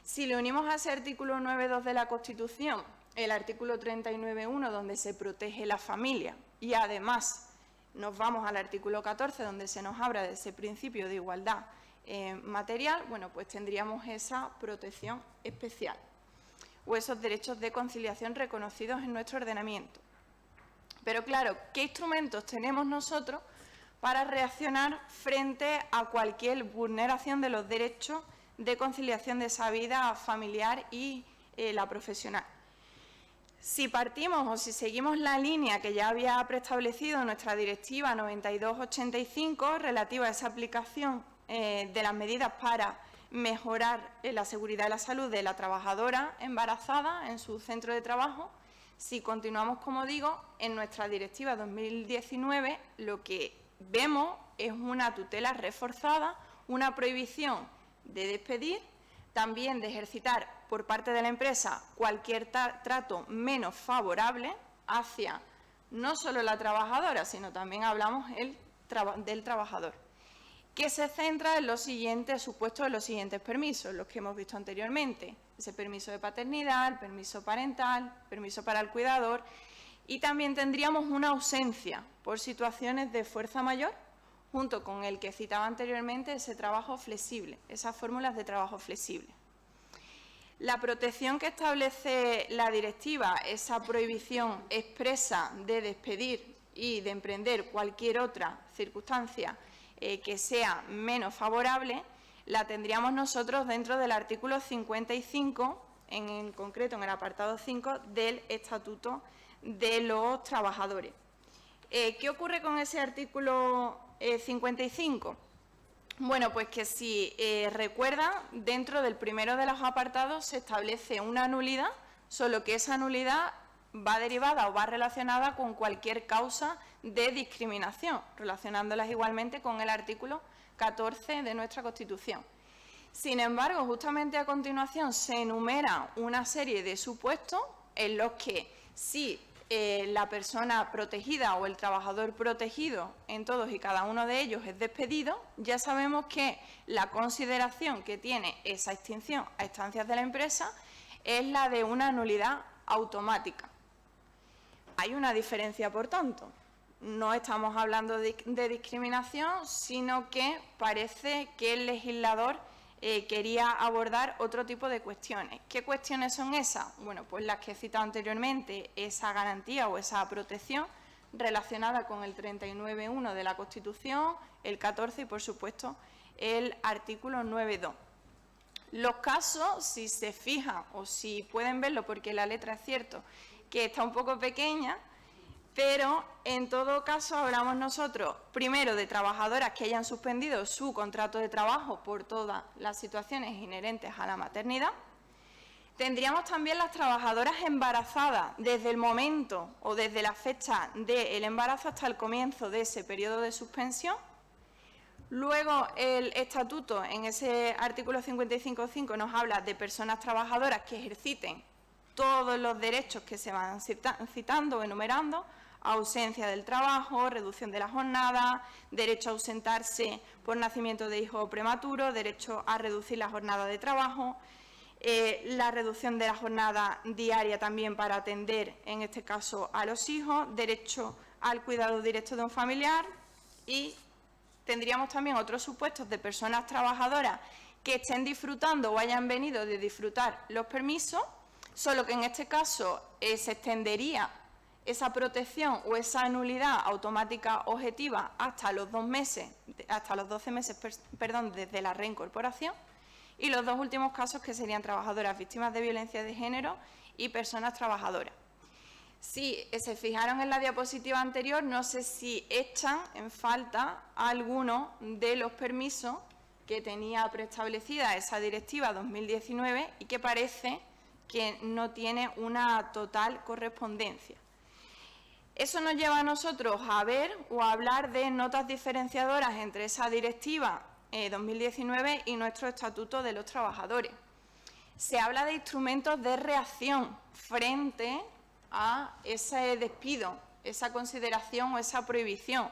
Si le unimos a ese artículo 9.2 de la Constitución, el artículo 39.1, donde se protege la familia, y además nos vamos al artículo 14, donde se nos habla de ese principio de igualdad material, bueno, pues tendríamos esa protección especial o esos derechos de conciliación reconocidos en nuestro ordenamiento. Pero claro, ¿qué instrumentos tenemos nosotros para reaccionar frente a cualquier vulneración de los derechos de conciliación de esa vida familiar y la profesional? Si partimos o si seguimos la línea que ya había preestablecido nuestra Directiva 92/85 relativa a esa aplicación de las medidas para mejorar la seguridad y la salud de la trabajadora embarazada en su centro de trabajo, si continuamos, como digo, en nuestra Directiva 2019, lo que vemos es una tutela reforzada, una prohibición de despedir, también de ejercitar por parte de la empresa cualquier trato menos favorable hacia no solo la trabajadora, sino también hablamos del trabajador, que se centra en los siguientes supuestos, en los siguientes permisos, los que hemos visto anteriormente: ese permiso de paternidad, el permiso parental, permiso para el cuidador, y también tendríamos una ausencia por situaciones de fuerza mayor junto con el que citaba anteriormente, ese trabajo flexible, esas fórmulas de trabajo flexible. La protección que establece la directiva, esa prohibición expresa de despedir y de emprender cualquier otra circunstancia que sea menos favorable, la tendríamos nosotros dentro del artículo 55, en concreto en el apartado 5 del Estatuto de los Trabajadores. ¿Qué ocurre con ese artículo 55? Bueno, pues que si recuerdan, dentro del primero de los apartados se establece una nulidad, solo que esa nulidad va derivada o va relacionada con cualquier causa de discriminación, relacionándolas igualmente con el artículo 14 de nuestra Constitución. Sin embargo, justamente a continuación se enumera una serie de supuestos en los que si la persona protegida o el trabajador protegido en todos y cada uno de ellos es despedido, ya sabemos que la consideración que tiene esa extinción a instancias de la empresa es la de una nulidad automática. Hay una diferencia, por tanto. No estamos hablando de discriminación, sino que parece que el legislador quería abordar otro tipo de cuestiones. ¿Qué cuestiones son esas? Bueno, pues las que he citado anteriormente, esa garantía o esa protección relacionada con el 39.1 de la Constitución, el 14 y, por supuesto, el artículo 9.2. Los casos, si se fijan o si pueden verlo, porque la letra es cierto que está un poco pequeña, pero en todo caso hablamos nosotros primero de trabajadoras que hayan suspendido su contrato de trabajo por todas las situaciones inherentes a la maternidad. Tendríamos también las trabajadoras embarazadas desde el momento o desde la fecha del embarazo hasta el comienzo de ese periodo de suspensión. Luego el estatuto en ese artículo 55.5 nos habla de personas trabajadoras que ejerciten todos los derechos que se van citando o enumerando: ausencia del trabajo, reducción de la jornada, derecho a ausentarse por nacimiento de hijo prematuro, derecho a reducir la jornada de trabajo, la reducción de la jornada diaria también para atender, en este caso, a los hijos, derecho al cuidado directo de un familiar, y tendríamos también otros supuestos de personas trabajadoras que estén disfrutando o hayan venido de disfrutar los permisos, solo que en este caso se extendería esa protección o esa nulidad automática objetiva hasta los 12 meses desde la reincorporación, y los dos últimos casos que serían trabajadoras víctimas de violencia de género y personas trabajadoras. Si se fijaron en la diapositiva anterior, no sé si echan en falta alguno de los permisos que tenía preestablecida esa directiva 2019 y que parece que no tiene una total correspondencia. Eso nos lleva a nosotros a ver o a hablar de notas diferenciadoras entre esa directiva 2019 y nuestro Estatuto de los Trabajadores. Se habla de instrumentos de reacción frente a ese despido, esa consideración o esa prohibición.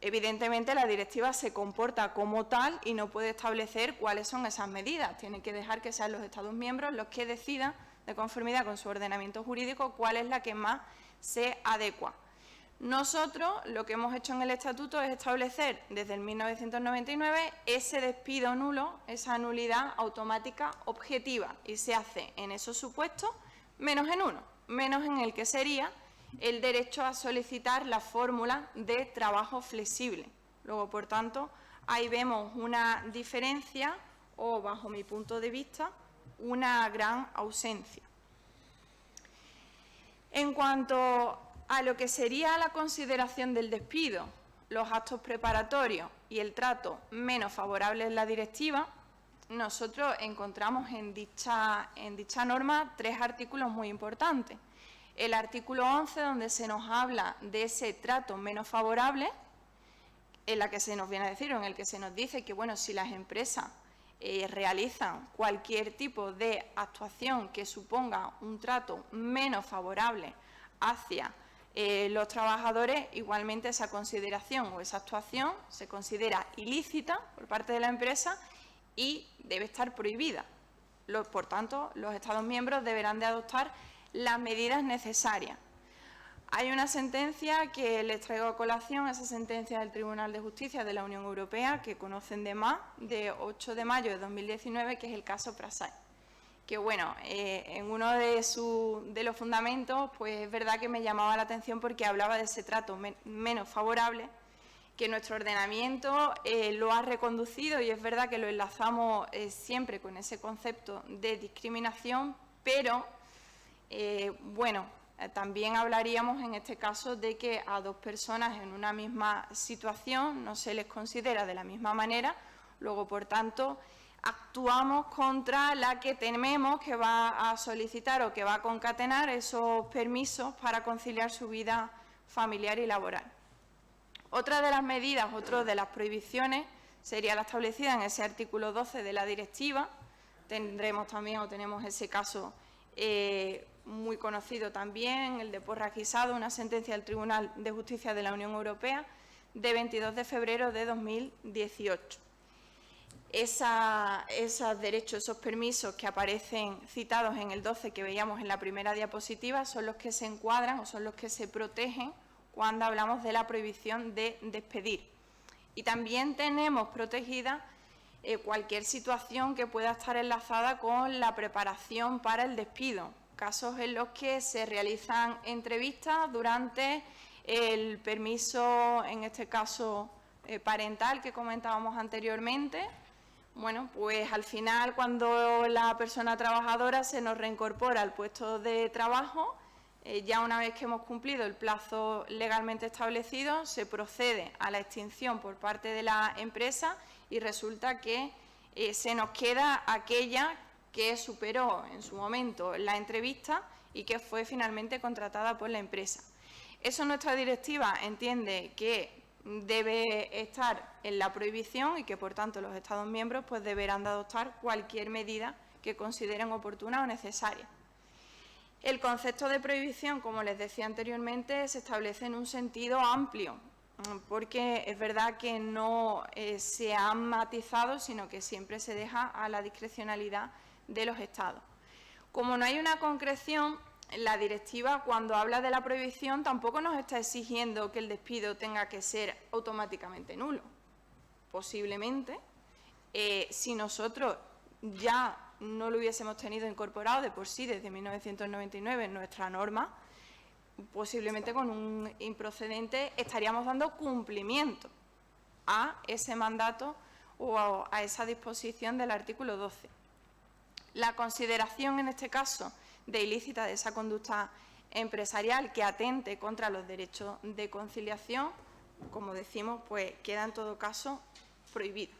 Evidentemente, la directiva se comporta como tal y no puede establecer cuáles son esas medidas. Tiene que dejar que sean los Estados miembros los que decidan, de conformidad con su ordenamiento jurídico, cuál es la que más se adecua. Nosotros lo que hemos hecho en el Estatuto es establecer desde el 1999 ese despido nulo, esa nulidad automática objetiva, y se hace en esos supuestos menos en uno, menos en el que sería el derecho a solicitar la fórmula de trabajo flexible. Luego, por tanto, ahí vemos una diferencia o, bajo mi punto de vista, una gran ausencia. En cuanto a lo que sería la consideración del despido, los actos preparatorios y el trato menos favorable en la directiva, nosotros encontramos en dicha norma 3 artículos muy importantes. El artículo 11, donde se nos habla de ese trato menos favorable, en la que se nos viene a decir, o en el que se nos dice que, bueno, si las empresas realizan cualquier tipo de actuación que suponga un trato menos favorable hacia los trabajadores, igualmente esa consideración o esa actuación se considera ilícita por parte de la empresa y debe estar prohibida. Por tanto, los Estados miembros deberán de adoptar las medidas necesarias. hay una sentencia que les traigo a colación, esa sentencia del Tribunal de Justicia de la Unión Europea, que conocen de más, de 8 de mayo de 2019, que es el caso Prasai. Que bueno, en uno de los fundamentos, pues es verdad que me llamaba la atención porque hablaba de ese trato menos favorable, que nuestro ordenamiento lo ha reconducido, y es verdad que lo enlazamos siempre con ese concepto de discriminación, pero bueno, también hablaríamos en este caso de que a dos personas en una misma situación no se les considera de la misma manera, luego por tanto actuamos contra la que tememos que va a solicitar o que va a concatenar esos permisos para conciliar su vida familiar y laboral. Otra de las medidas, otra de las prohibiciones sería la establecida en ese artículo 12 de la directiva. Tendremos también o tenemos ese caso muy conocido también, el de Porras Guisado, una sentencia del Tribunal de Justicia de la Unión Europea de 22 de febrero de 2018. Esos derechos, esos permisos que aparecen citados en el 12 que veíamos en la primera diapositiva son los que se encuadran o son los que se protegen cuando hablamos de la prohibición de despedir. Y también tenemos protegida cualquier situación que pueda estar enlazada con la preparación para el despido, casos en los que se realizan entrevistas durante el permiso, en este caso parental que comentábamos anteriormente. Bueno, pues al final, cuando la persona trabajadora se nos reincorpora al puesto de trabajo, ya una vez que hemos cumplido el plazo legalmente establecido, se procede a la extinción por parte de la empresa y resulta que se nos queda aquella que superó en su momento la entrevista y que fue finalmente contratada por la empresa. Eso nuestra directiva entiende que debe estar en la prohibición y que, por tanto, los Estados miembros pues deberán de adoptar cualquier medida que consideren oportuna o necesaria. El concepto de prohibición, como les decía anteriormente, se establece en un sentido amplio, porque es verdad que no se han matizado, sino que siempre se deja a la discrecionalidad de los Estados. Como no hay una concreción, la directiva, cuando habla de la prohibición, tampoco nos está exigiendo que el despido tenga que ser automáticamente nulo. Posiblemente, si nosotros ya no lo hubiésemos tenido incorporado de por sí desde 1999 en nuestra norma, posiblemente con un improcedente estaríamos dando cumplimiento a ese mandato o a esa disposición del artículo 12. La consideración, en este caso, de ilícita de esa conducta empresarial que atente contra los derechos de conciliación, como decimos, pues queda en todo caso prohibido.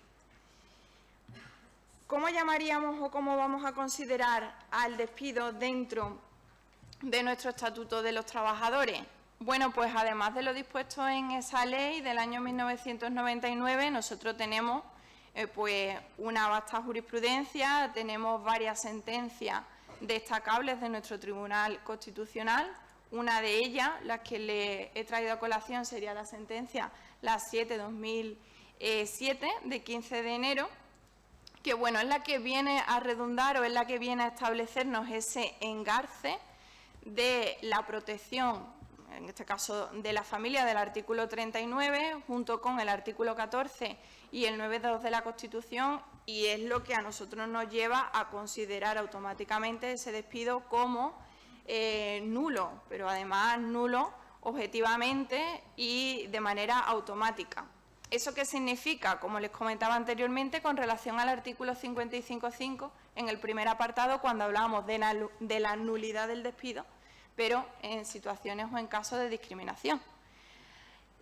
¿Cómo llamaríamos o cómo vamos a considerar al despido dentro de nuestro Estatuto de los Trabajadores? Bueno, pues además de lo dispuesto en esa ley del año 1999, nosotros tenemos pues una vasta jurisprudencia, tenemos varias sentencias destacables de nuestro Tribunal Constitucional. Una de ellas, la que le he traído a colación, sería la sentencia, la 7/2007, de 15 de enero, que bueno, es la que viene a redundar o es la que viene a establecernos ese engarce de la protección, en este caso de la familia, del artículo 39, junto con el artículo 14 y el 9.2 de la Constitución, y es lo que a nosotros nos lleva a considerar automáticamente ese despido como nulo, pero además nulo objetivamente y de manera automática. ¿Eso qué significa? Como les comentaba anteriormente, con relación al artículo 55.5, en el primer apartado, cuando hablábamos de la nulidad del despido, pero en situaciones o en casos de discriminación.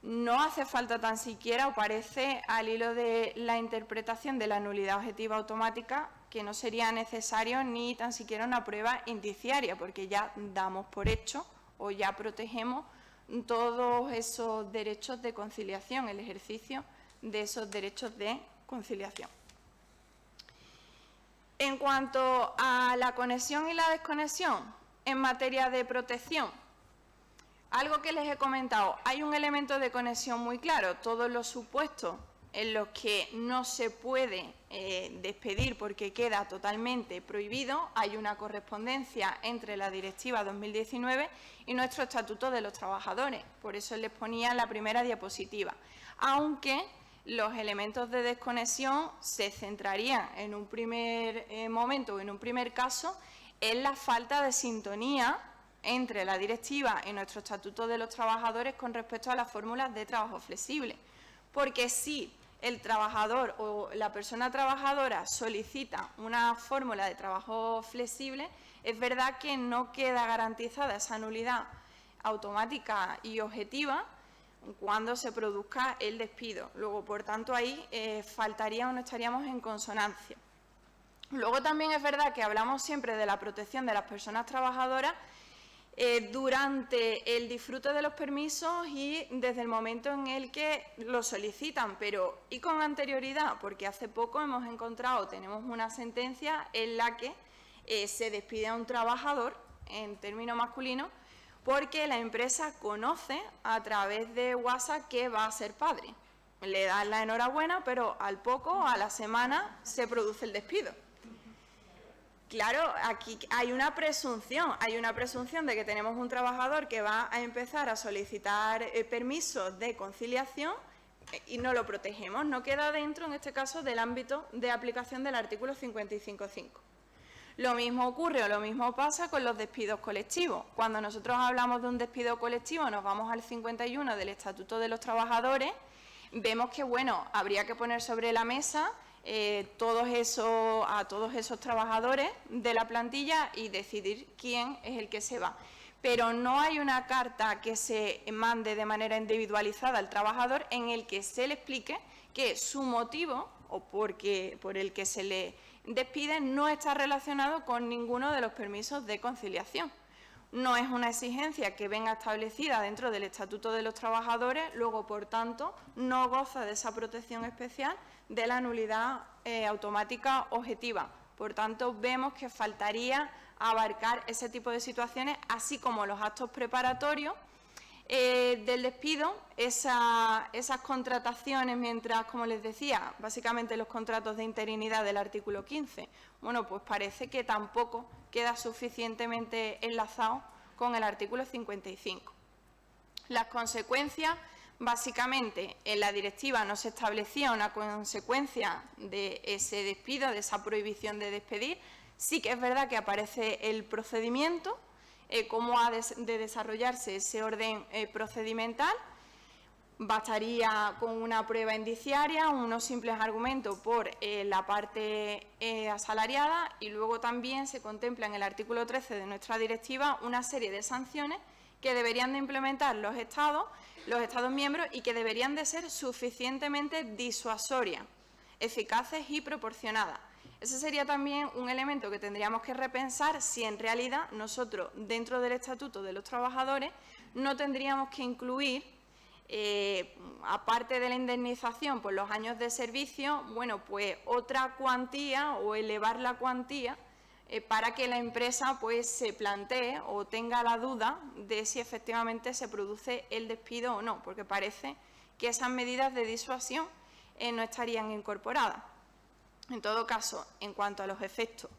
No hace falta tan siquiera, o parece al hilo de la interpretación de la nulidad objetiva automática, que no sería necesario ni tan siquiera una prueba indiciaria, porque ya damos por hecho o ya protegemos todos esos derechos de conciliación, el ejercicio de esos derechos de conciliación. En cuanto a la conexión y la desconexión en materia de protección, algo que les he comentado, hay un elemento de conexión muy claro. Todos los supuestos en los que no se puede despedir porque queda totalmente prohibido. Hay una correspondencia entre la Directiva 2019 y nuestro Estatuto de los Trabajadores. Por eso les ponía en la primera diapositiva. Aunque los elementos de desconexión se centrarían en un primer momento o en un primer caso en la falta de sintonía entre la Directiva y nuestro Estatuto de los Trabajadores con respecto a las fórmulas de trabajo flexible. Porque si el trabajador o la persona trabajadora solicita una fórmula de trabajo flexible, es verdad que no queda garantizada esa nulidad automática y objetiva cuando se produzca el despido. Luego, por tanto, ahí faltaría o no estaríamos en consonancia. Luego también es verdad que hablamos siempre de la protección de las personas trabajadoras durante el disfrute de los permisos y desde el momento en el que lo solicitan, pero y con anterioridad, porque hace poco hemos encontrado, tenemos una sentencia en la que se despide a un trabajador, en término masculino, porque la empresa conoce a través de WhatsApp que va a ser padre. Le dan la enhorabuena, pero al poco, a la semana, se produce el despido. Claro, aquí hay una presunción de que tenemos un trabajador que va a empezar a solicitar permisos de conciliación y no lo protegemos, no queda dentro, en este caso, del ámbito de aplicación del artículo 55.5. Lo mismo ocurre o lo mismo pasa con los despidos colectivos. Cuando nosotros hablamos de un despido colectivo, nos vamos al 51 del Estatuto de los Trabajadores, vemos que, bueno, habría que poner sobre la mesa a todos esos trabajadores de la plantilla y decidir quién es el que se va. Pero no hay una carta que se mande de manera individualizada al trabajador en el que se le explique que su motivo o por el que se le despide no está relacionado con ninguno de los permisos de conciliación. No es una exigencia que venga establecida dentro del Estatuto de los Trabajadores, luego, por tanto, no goza de esa protección especial de la nulidad automática objetiva. Por tanto, vemos que faltaría abarcar ese tipo de situaciones, así como los actos preparatorios del despido, esas contrataciones, mientras, como les decía, básicamente los contratos de interinidad del artículo 15, bueno, pues parece que tampoco queda suficientemente enlazado con el artículo 55. Las consecuencias, básicamente, en la directiva no se establecía una consecuencia de ese despido, de esa prohibición de despedir. Sí que es verdad que aparece el procedimiento, cómo ha de desarrollarse ese orden procedimental. Bastaría con una prueba indiciaria, unos simples argumentos por la parte asalariada, y luego también se contempla en el artículo 13 de nuestra directiva una serie de sanciones que deberían de implementar los Estados miembros y que deberían de ser suficientemente disuasorias, eficaces y proporcionadas. Ese sería también un elemento que tendríamos que repensar si en realidad nosotros, dentro del Estatuto de los Trabajadores, no tendríamos que incluir, aparte de la indemnización por los años de servicio, bueno, pues otra cuantía o elevar la cuantía para que la empresa pues se plantee o tenga la duda de si efectivamente se produce el despido o no, porque parece que esas medidas de disuasión no estarían incorporadas. En todo caso, en cuanto a los efectos,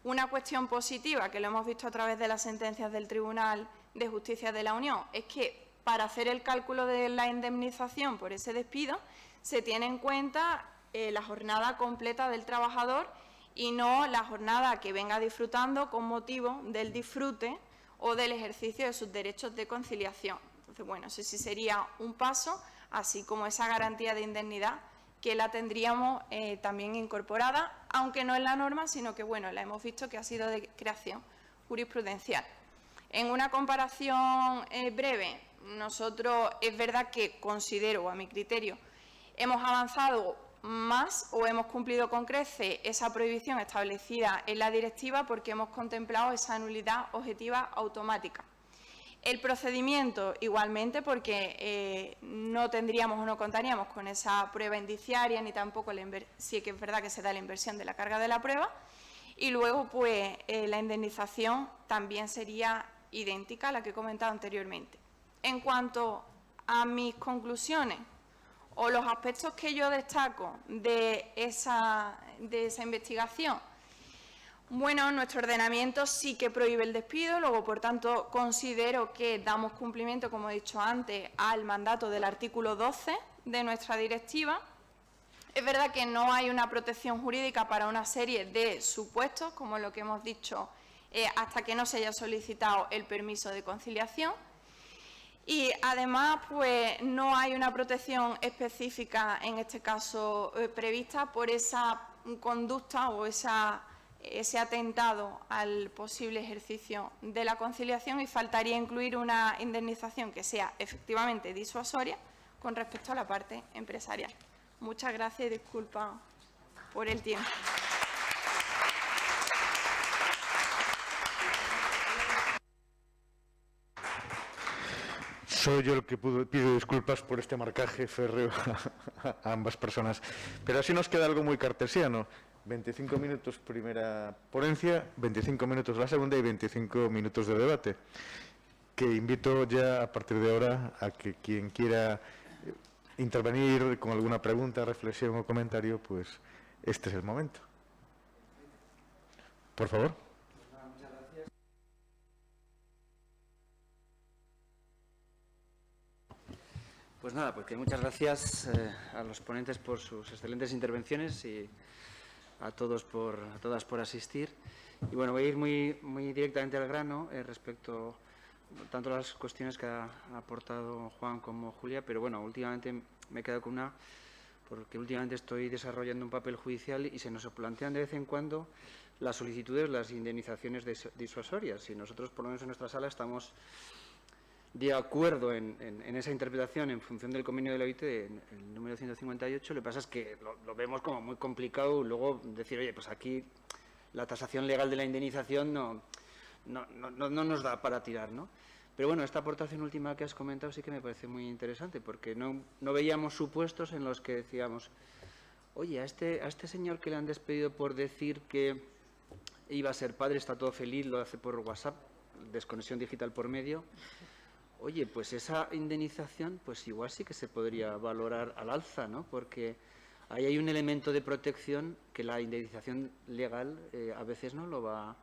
una cuestión positiva que lo hemos visto a través de las sentencias del Tribunal de Justicia de la Unión es que para hacer el cálculo de la indemnización por ese despido se tiene en cuenta la jornada completa del trabajador y no la jornada que venga disfrutando con motivo del disfrute o del ejercicio de sus derechos de conciliación. Entonces, bueno, ese sí sería un paso, así como esa garantía de indemnidad que la tendríamos también incorporada, aunque no en la norma, sino que, bueno, la hemos visto que ha sido de creación jurisprudencial. En una comparación breve, nosotros es verdad que considero, a mi criterio, hemos avanzado más o hemos cumplido con creces esa prohibición establecida en la directiva porque hemos contemplado esa nulidad objetiva automática. El procedimiento, igualmente, porque no tendríamos o no contaríamos con esa prueba indiciaria, ni tampoco sí que es verdad que se da la inversión de la carga de la prueba, y luego pues la indemnización también sería idéntica a la que he comentado anteriormente. En cuanto a mis conclusiones o los aspectos que yo destaco de esa investigación. Bueno, nuestro ordenamiento sí que prohíbe el despido, luego, por tanto, considero que damos cumplimiento, como he dicho antes, al mandato del artículo 12 de nuestra directiva. Es verdad que no hay una protección jurídica para una serie de supuestos, como lo que hemos dicho, hasta que no se haya solicitado el permiso de conciliación. Y además, pues no hay una protección específica, en este caso prevista, por esa conducta o ese atentado al posible ejercicio de la conciliación, y faltaría incluir una indemnización que sea efectivamente disuasoria con respecto a la parte empresarial. Muchas gracias y disculpa por el tiempo. Soy yo el que pido disculpas por este marcaje férreo a ambas personas. Pero así nos queda algo muy cartesiano. 25 minutos primera ponencia, 25 minutos la segunda y 25 minutos de debate. Que invito ya a partir de ahora a que quien quiera intervenir con alguna pregunta, reflexión o comentario, pues este es el momento. Por favor. Pues nada, porque muchas gracias a los ponentes por sus excelentes intervenciones y a todas por asistir. Y bueno, voy a ir muy directamente al grano respecto tanto a las cuestiones que ha aportado Juan como Julia, pero bueno, últimamente me he quedado con una, porque últimamente estoy desarrollando un papel judicial y se nos plantean de vez en cuando las solicitudes, las indemnizaciones disuasorias. Y nosotros, por lo menos en nuestra sala, estamos de acuerdo en esa interpretación en función del convenio de la OIT, el número 158. Lo que pasa es que lo vemos como muy complicado luego decir, oye, pues aquí la tasación legal de la indemnización no nos da para tirar, ¿no? Pero bueno, esta aportación última que has comentado sí que me parece muy interesante, porque no veíamos supuestos en los que decíamos, oye, a este señor que le han despedido por decir que iba a ser padre, está todo feliz, lo hace por WhatsApp, desconexión digital por medio. Oye, pues esa indemnización, pues igual sí que se podría valorar al alza, ¿no? Porque ahí hay un elemento de protección que la indemnización legal a veces no lo va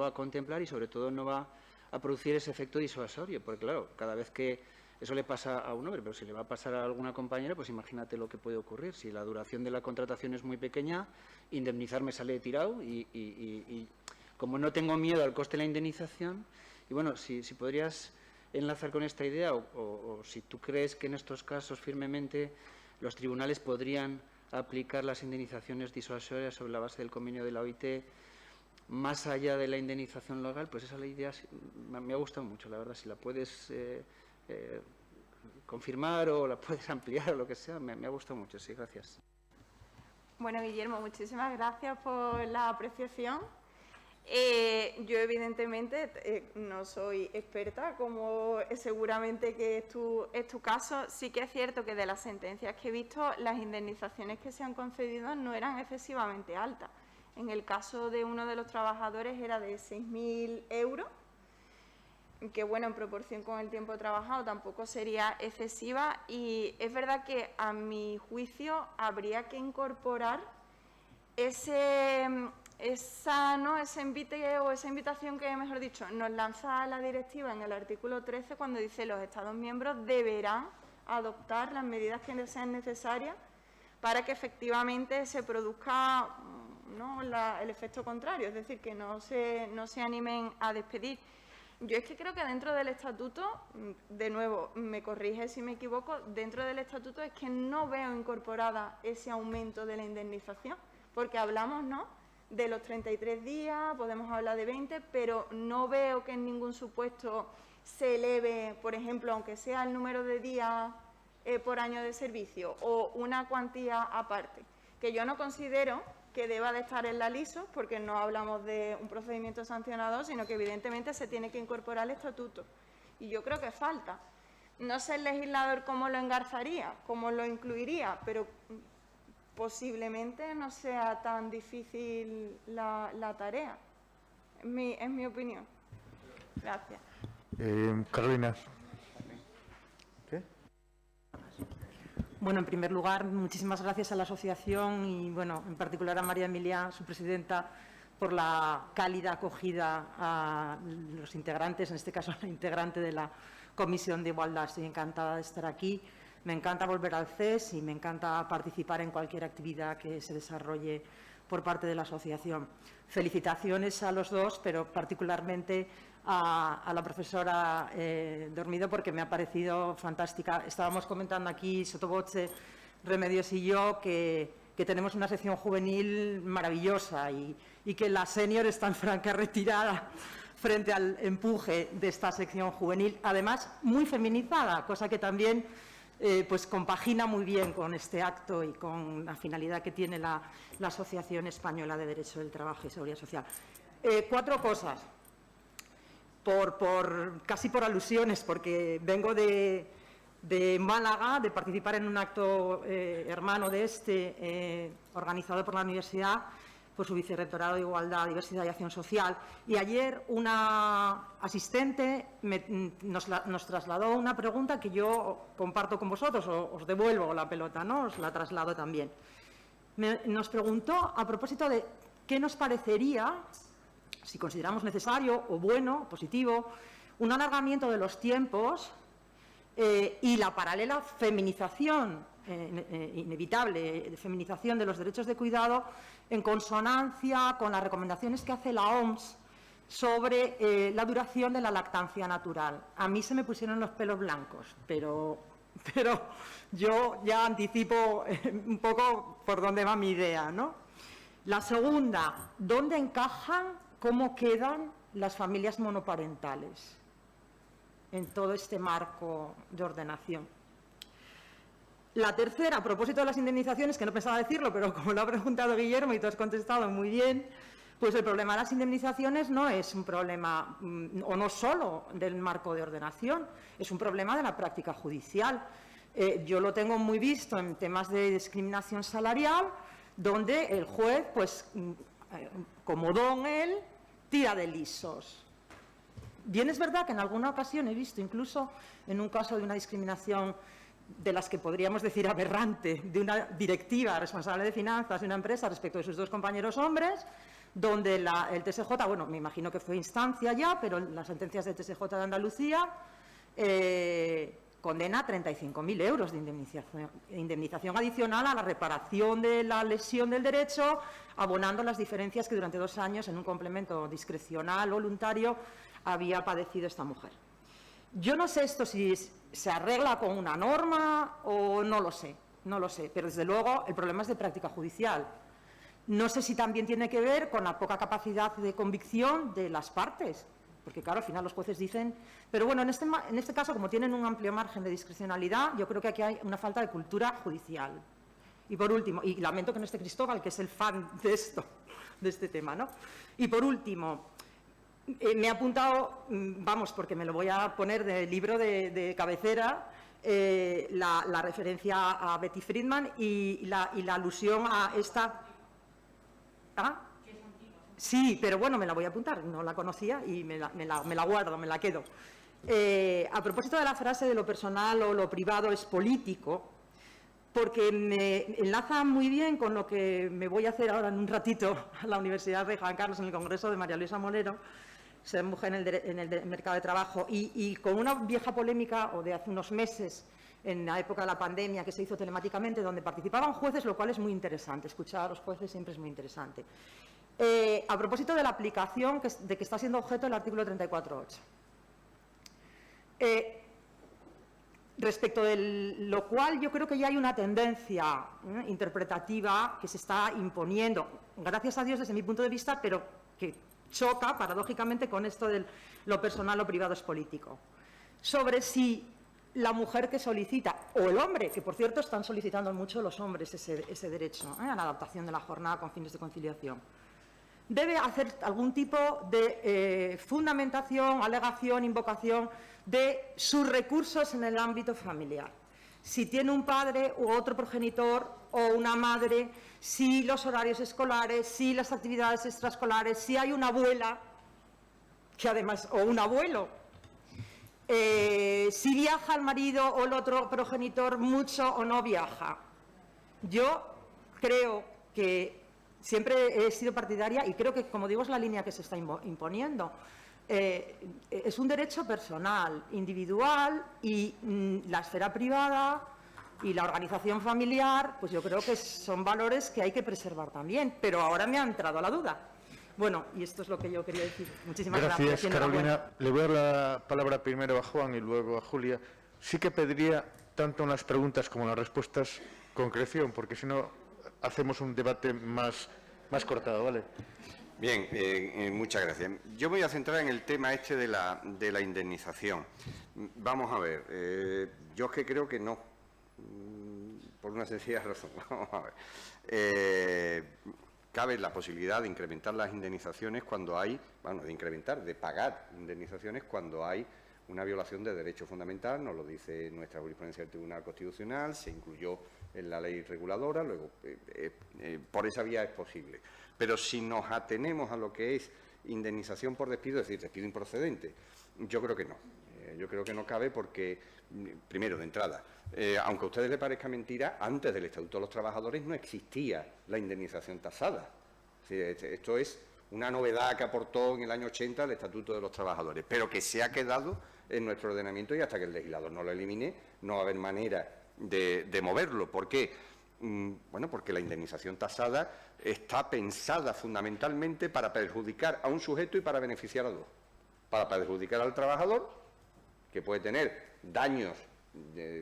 a contemplar, y sobre todo no va a producir ese efecto disuasorio, porque claro, cada vez que eso le pasa a un hombre, pero si le va a pasar a alguna compañera, pues imagínate lo que puede ocurrir. Si la duración de la contratación es muy pequeña, indemnizarme sale tirado y como no tengo miedo al coste de la indemnización, y bueno, si podrías enlazar con esta idea, o si tú crees que en estos casos firmemente los tribunales podrían aplicar las indemnizaciones disuasorias sobre la base del convenio de la OIT más allá de la indemnización legal, pues esa idea me ha gustado mucho, la verdad. Si la puedes confirmar o la puedes ampliar o lo que sea, me ha gustado mucho, sí, gracias. Bueno, Guillermo, muchísimas gracias por la apreciación. Yo evidentemente no soy experta, como seguramente que es tu caso. Sí que es cierto que de las sentencias que he visto, las indemnizaciones que se han concedido no eran excesivamente altas. En el caso de uno de los trabajadores era de 6.000 euros, que bueno, en proporción con el tiempo trabajado tampoco sería excesiva, y es verdad que a mi juicio habría que incorporar ese envite o esa invitación que, mejor dicho, nos lanza la directiva en el artículo 13, cuando dice los Estados miembros deberán adoptar las medidas que sean necesarias para que efectivamente se produzca, ¿no?, el efecto contrario, es decir, que no se animen a despedir. Yo es que creo que dentro del estatuto, de nuevo, me corrige si me equivoco, dentro del estatuto es que no veo incorporada ese aumento de la indemnización, porque hablamos, ¿no?, de los 33 días, podemos hablar de 20, pero no veo que en ningún supuesto se eleve, por ejemplo, aunque sea el número de días por año de servicio o una cuantía aparte, que yo no considero que deba de estar en la LISO, porque no hablamos de un procedimiento sancionador, sino que evidentemente se tiene que incorporar al estatuto. Y yo creo que falta. No sé el legislador cómo lo engarzaría, cómo lo incluiría, pero posiblemente no sea tan difícil la tarea. Es mi opinión. Gracias. Carolina. ¿Qué? Bueno, en primer lugar, muchísimas gracias a la asociación y, bueno, en particular a María Emilia, su presidenta, por la cálida acogida a los integrantes, en este caso a la integrante de la Comisión de Igualdad. Estoy encantada de estar aquí. Me encanta volver al CES y me encanta participar en cualquier actividad que se desarrolle por parte de la asociación. Felicitaciones a los dos, pero particularmente a la profesora Dormido, porque me ha parecido fantástica. Estábamos comentando aquí, sottovoce, Remedios y yo, que tenemos una sección juvenil maravillosa y que la senior está en franca retirada frente al empuje de esta sección juvenil, además muy feminizada, cosa que también pues compagina muy bien con este acto y con la finalidad que tiene la Asociación Española de Derecho del Trabajo y Seguridad Social. 4 cosas, casi por alusiones, porque vengo de Málaga, de participar en un acto hermano de este, organizado por la universidad, por su vicerrectorado de Igualdad, Diversidad y Acción Social. Y ayer una asistente nos trasladó una pregunta que yo comparto con vosotros, os devuelvo la pelota, ¿no? Os la traslado también. Nos preguntó a propósito de qué nos parecería, si consideramos necesario o bueno, positivo, un alargamiento de los tiempos y la paralela feminización, inevitable feminización de los derechos de cuidado en consonancia con las recomendaciones que hace la OMS sobre la duración de la lactancia natural. A mí se me pusieron los pelos blancos, pero yo ya anticipo un poco por dónde va mi idea, ¿no? La segunda, ¿dónde encajan, cómo quedan las familias monoparentales en todo este marco de ordenación? La tercera, a propósito de las indemnizaciones, que no pensaba decirlo, pero como lo ha preguntado Guillermo y tú has contestado muy bien, pues el problema de las indemnizaciones no es un problema, o no solo del marco de ordenación, es un problema de la práctica judicial. Yo lo tengo muy visto en temas de discriminación salarial, donde el juez, pues, como don él, tira de lisos. Bien, es verdad que en alguna ocasión he visto, incluso en un caso de una discriminación de las que podríamos decir aberrante, de una directiva responsable de finanzas de una empresa respecto de sus 2 compañeros hombres, donde el TSJ, bueno, me imagino que fue instancia ya, pero las sentencias del TSJ de Andalucía condena 35.000 euros de indemnización adicional a la reparación de la lesión del derecho, abonando las diferencias que durante 2 años, en un complemento discrecional voluntario, había padecido esta mujer. Yo no sé esto si se arregla con una norma o no lo sé, pero desde luego el problema es de práctica judicial. No sé si también tiene que ver con la poca capacidad de convicción de las partes, porque claro, al final los jueces dicen... Pero bueno, en este caso, como tienen un amplio margen de discrecionalidad, yo creo que aquí hay una falta de cultura judicial. Y por último, y lamento que no esté Cristóbal, que es el fan de este tema, ¿no? Y por último... me he apuntado, vamos, porque me lo voy a poner del libro de cabecera, la referencia a Betty Friedman y la alusión a esta... ¿Ah? Sí, pero bueno, me la voy a apuntar, no la conocía y me la guardo, me la quedo. A propósito de la frase de lo personal o lo privado es político, porque me enlaza muy bien con lo que me voy a hacer ahora en un ratito a la Universidad Rey Juan Carlos en el Congreso de María Luisa Molero, ser mujer en el mercado de trabajo, y con una vieja polémica o de hace unos meses, en la época de la pandemia, que se hizo telemáticamente, donde participaban jueces, lo cual es muy interesante. Escuchar a los jueces siempre es muy interesante. A propósito de la aplicación de que está siendo objeto el artículo 34.8. Respecto de lo cual yo creo que ya hay una tendencia interpretativa que se está imponiendo, gracias a Dios desde mi punto de vista, pero que choca paradójicamente con esto de lo personal o privado es político, sobre si la mujer que solicita, o el hombre, que por cierto están solicitando mucho los hombres ese derecho a la adaptación de la jornada con fines de conciliación, debe hacer algún tipo de fundamentación, alegación, invocación de sus recursos en el ámbito familiar. Si tiene un padre u otro progenitor o una madre, si los horarios escolares, si las actividades extraescolares, si hay una abuela, que además, o un abuelo, si viaja el marido o el otro progenitor mucho o no viaja. Yo creo que siempre he sido partidaria y creo que, como digo, es la línea que se está imponiendo. Es un derecho personal, individual, y la esfera privada y la organización familiar, pues yo creo que son valores que hay que preservar también, pero ahora me ha entrado la duda. Bueno, y esto es lo que yo quería decir. Muchísimas gracias. Gracias, Carolina. Le voy a dar la palabra primero a Juan y luego a Julia. Sí que pediría, tanto en las preguntas como en las respuestas, concreción, porque si no hacemos un debate más cortado, ¿vale? Bien, muchas gracias. Yo me voy a centrar en el tema este de la indemnización. Vamos a ver, yo es que creo que no, por una sencilla razón. Vamos a ver. Cabe la posibilidad de incrementar las indemnizaciones cuando hay, bueno, de pagar indemnizaciones cuando hay una violación de derecho fundamental, nos lo dice nuestra jurisprudencia del Tribunal Constitucional, se incluyó en la ley reguladora, luego por esa vía es posible. Pero si nos atenemos a lo que es indemnización por despido, es decir, despido improcedente, yo creo que no. Yo creo que no cabe porque, primero, de entrada, aunque a ustedes les parezca mentira, antes del Estatuto de los Trabajadores no existía la indemnización tasada. Esto es una novedad que aportó en el año 80 el Estatuto de los Trabajadores, pero que se ha quedado en nuestro ordenamiento y hasta que el legislador no lo elimine no va a haber manera de moverlo. ¿Por qué? Bueno, porque la indemnización tasada está pensada fundamentalmente para perjudicar a un sujeto y para beneficiar a dos. Para perjudicar al trabajador, que puede tener daños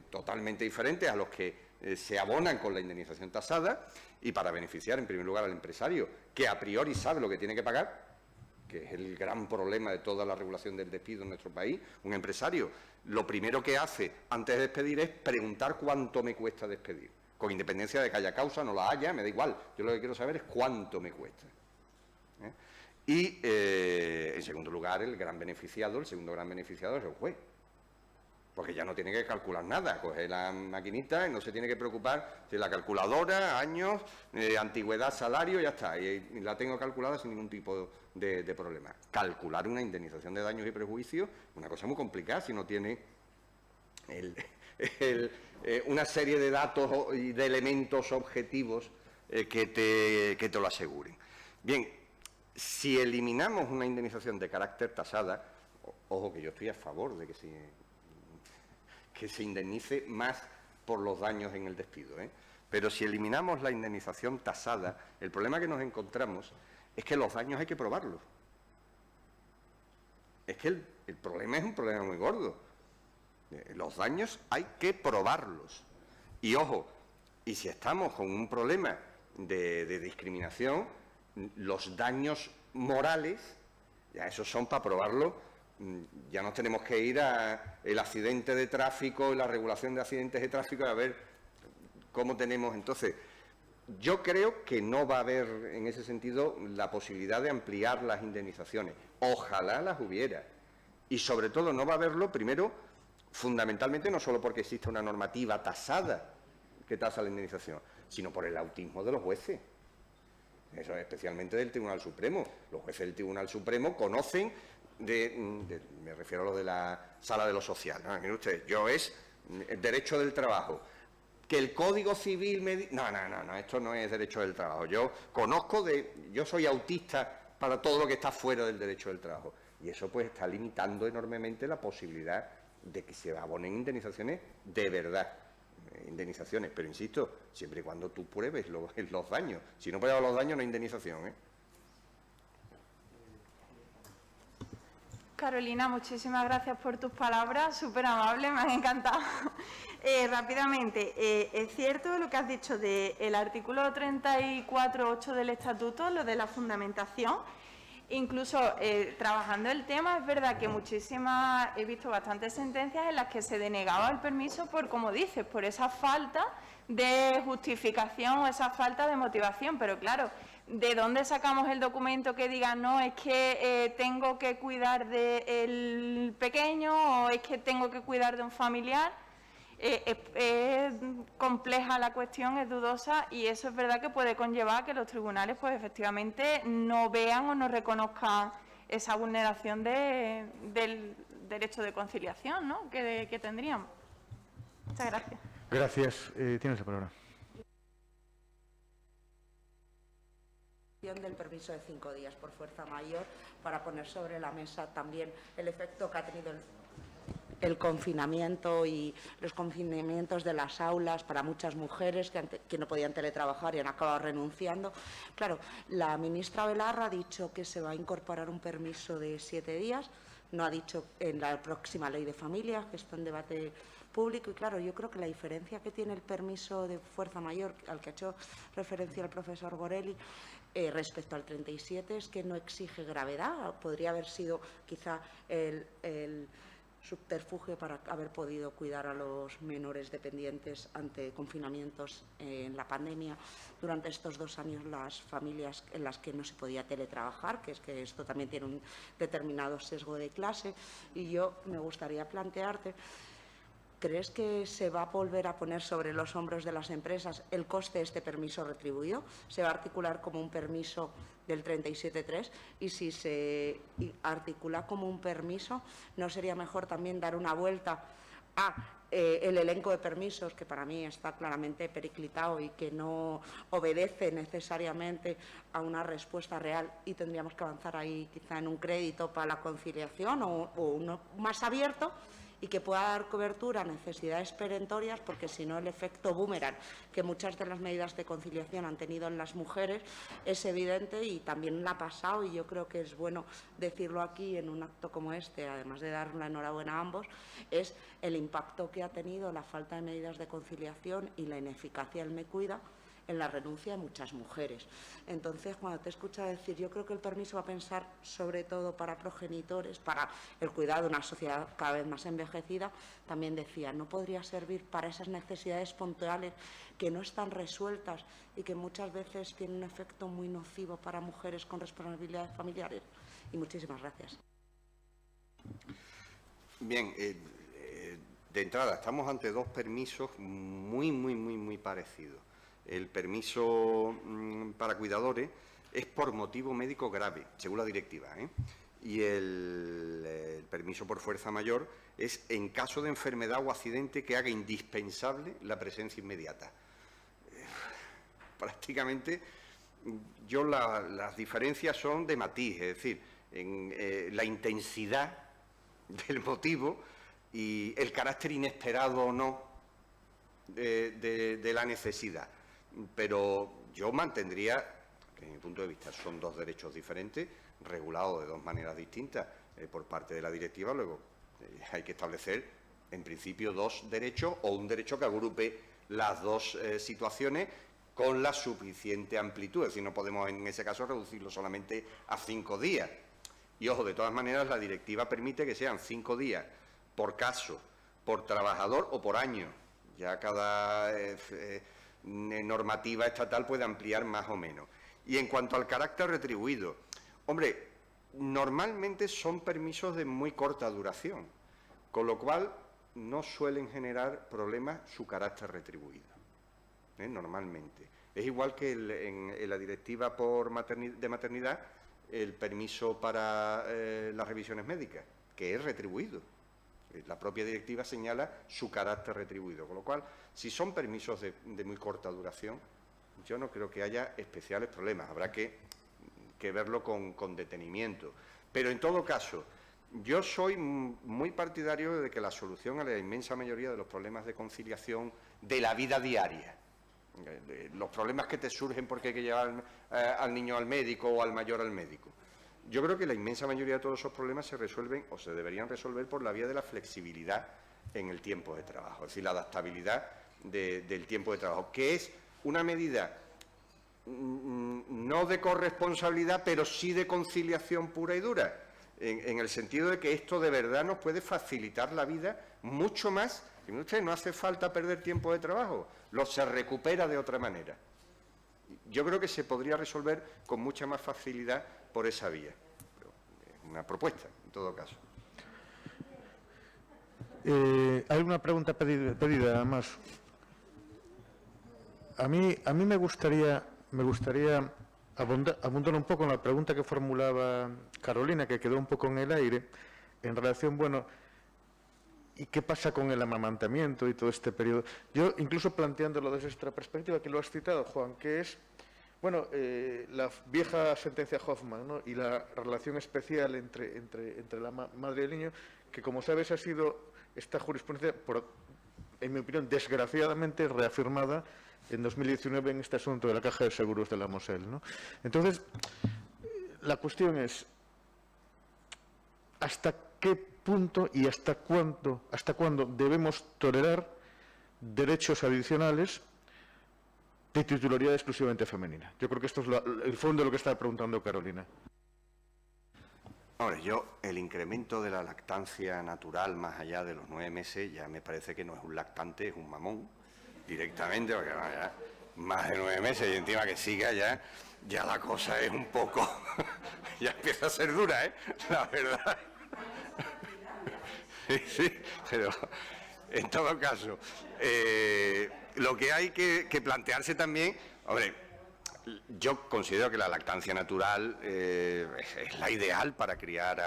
totalmente diferentes a los que se abonan con la indemnización tasada, y para beneficiar, en primer lugar, al empresario, que a priori sabe lo que tiene que pagar, que es el gran problema de toda la regulación del despido en nuestro país. Un empresario lo primero que hace antes de despedir es preguntar cuánto me cuesta despedir, con independencia de que haya causa, no la haya, me da igual. Yo lo que quiero saber es cuánto me cuesta. Y, en segundo lugar, el segundo gran beneficiado es el juez, porque ya no tiene que calcular nada, coge la maquinita y no se tiene que preocupar de la calculadora, años, antigüedad, salario, ya está, y la tengo calculada sin ningún tipo de problema. Calcular una indemnización de daños y prejuicios es una cosa muy complicada si no tiene una serie de datos y de elementos objetivos que te lo aseguren. Bien, si eliminamos una indemnización de carácter tasada, ojo que yo estoy a favor de que se indemnice más por los daños en el despido, pero si eliminamos la indemnización tasada, el problema que nos encontramos es que los daños hay que probarlos. Es que el problema es un problema muy gordo. Los daños hay que probarlos. Y ojo, y si estamos con un problema de discriminación, los daños morales, ya esos son para probarlo. Ya nos tenemos que ir al accidente de tráfico, la regulación de accidentes de tráfico, a ver cómo tenemos. Entonces, yo creo que no va a haber en ese sentido la posibilidad de ampliar las indemnizaciones. Ojalá las hubiera. Y sobre todo no va a haberlo, primero, fundamentalmente no solo porque exista una normativa tasada que tasa la indemnización, sino por el autismo de los jueces. Eso es especialmente del Tribunal Supremo. Los jueces del Tribunal Supremo conocen me refiero a lo de la Sala de lo Social. ¿No? Miren ustedes, yo es el derecho del trabajo. Que el Código Civil me... No, esto no es derecho del trabajo. Yo soy autista para todo lo que está fuera del derecho del trabajo. Y eso pues está limitando enormemente la posibilidad de que se abonen indemnizaciones de verdad. Indemnizaciones, pero insisto, siempre y cuando tú pruebes los daños. Si no pruebas los daños, no hay indemnización, Carolina, muchísimas gracias por tus palabras, súper amables, me han encantado. Rápidamente, es cierto lo que has dicho del artículo 34.8 del Estatuto, lo de la fundamentación. Incluso trabajando el tema, es verdad que he visto bastantes sentencias en las que se denegaba el permiso por, como dices, por esa falta de justificación o esa falta de motivación, pero claro, ¿de dónde sacamos el documento que diga no, es que tengo que cuidar del pequeño o es que tengo que cuidar de un familiar? Es compleja la cuestión, es dudosa y eso es verdad que puede conllevar que los tribunales pues efectivamente no vean o no reconozcan esa vulneración de derecho de conciliación, ¿no?, que tendríamos. Muchas gracias. Gracias. Tienes la palabra. Del permiso de 5 días por fuerza mayor, para poner sobre la mesa también el efecto que ha tenido el confinamiento y los confinamientos de las aulas para muchas mujeres que no podían teletrabajar y han acabado renunciando. Claro, la ministra Belarra ha dicho que se va a incorporar un permiso de 7 días, no ha dicho en la próxima ley de familia, que está en debate público, y claro, yo creo que la diferencia que tiene el permiso de fuerza mayor, al que ha hecho referencia el profesor Borelli, respecto al 37, es que no exige gravedad. Podría haber sido quizá el subterfugio para haber podido cuidar a los menores dependientes ante confinamientos en la pandemia durante estos 2 años, las familias en las que no se podía teletrabajar, que es que esto también tiene un determinado sesgo de clase. Y yo me gustaría plantearte, ¿crees que se va a volver a poner sobre los hombros de las empresas el coste de este permiso retribuido? ¿Se va a articular como un permiso del 37.3? Y si se articula como un permiso, ¿no sería mejor también dar una vuelta a el elenco de permisos, que para mí está claramente periclitado y que no obedece necesariamente a una respuesta real, y tendríamos que avanzar ahí quizá en un crédito para la conciliación o uno más abierto y que pueda dar cobertura a necesidades perentorias, porque si no el efecto boomerang que muchas de las medidas de conciliación han tenido en las mujeres es evidente y también la ha pasado, y yo creo que es bueno decirlo aquí en un acto como este, además de dar la enhorabuena a ambos, es el impacto que ha tenido la falta de medidas de conciliación y la ineficacia del Me Cuida en la renuncia de muchas mujeres. Entonces, cuando te escucho decir, yo creo que el permiso va a pensar sobre todo para progenitores, para el cuidado de una sociedad cada vez más envejecida, también decía, ¿no podría servir para esas necesidades puntuales que no están resueltas y que muchas veces tienen un efecto muy nocivo para mujeres con responsabilidades familiares? Y muchísimas gracias. Bien, de entrada, estamos ante 2 permisos muy parecidos. El permiso para cuidadores es por motivo médico grave, según la directiva, y el permiso por fuerza mayor es en caso de enfermedad o accidente que haga indispensable la presencia inmediata. Prácticamente, las diferencias son de matiz, es decir, en la intensidad del motivo y el carácter inesperado o no de la necesidad. Pero yo mantendría, que desde mi punto de vista son 2 derechos diferentes, regulados de 2 maneras distintas por parte de la directiva. Luego hay que establecer, en principio, 2 derechos o un derecho que agrupe las 2 situaciones con la suficiente amplitud. Es decir, no podemos en ese caso reducirlo solamente a 5 días. Y ojo, de todas maneras, la directiva permite que sean 5 días por caso, por trabajador o por año. Ya cada normativa estatal puede ampliar más o menos. Y en cuanto al carácter retribuido, hombre, normalmente son permisos de muy corta duración, con lo cual no suelen generar problemas su carácter retribuido, normalmente. Es igual que en la directiva de maternidad, el permiso para las revisiones médicas, que es retribuido. La propia directiva señala su carácter retribuido, con lo cual, si son permisos de muy corta duración, yo no creo que haya especiales problemas. Habrá que verlo con detenimiento. Pero, en todo caso, yo soy muy partidario de que la solución a la inmensa mayoría de los problemas de conciliación de la vida diaria, los problemas que te surgen porque hay que llevar al niño al médico o al mayor al médico, yo creo que la inmensa mayoría de todos esos problemas se resuelven o se deberían resolver por la vía de la flexibilidad en el tiempo de trabajo, es decir, la adaptabilidad del tiempo de trabajo, que es una medida no de corresponsabilidad, pero sí de conciliación pura y dura, en el sentido de que esto de verdad nos puede facilitar la vida mucho más. Y usted, no hace falta perder tiempo de trabajo, se recupera de otra manera. Yo creo que se podría resolver con mucha más facilidad por esa vía. Una propuesta, en todo caso. ¿Hay una pregunta pedida más? A mí me gustaría abundar un poco en la pregunta que formulaba Carolina, que quedó un poco en el aire, en relación, bueno, ¿y qué pasa con el amamantamiento y todo este periodo? Yo, incluso planteándolo desde esta perspectiva, que lo has citado, Juan, que es, bueno, la vieja sentencia Hoffman, ¿no?, y la relación especial entre la madre y el niño, que, como sabes, ha sido esta jurisprudencia, en mi opinión, desgraciadamente reafirmada en 2019 en este asunto de la Caja de Seguros de la Moselle, ¿no? Entonces, la cuestión es, ¿hasta qué punto y hasta cuándo debemos tolerar derechos adicionales de titularidad exclusivamente femenina? Yo creo que esto es el fondo de lo que estaba preguntando Carolina. Ahora, el incremento de la lactancia natural más allá de los 9 meses ya me parece que no es un lactante, es un mamón, directamente, porque ya más de 9 meses y encima que siga ya la cosa es un poco, ya empieza a ser dura, la verdad. Sí, pero en todo caso, lo que hay que plantearse también, hombre, yo considero que la lactancia natural es la ideal para criar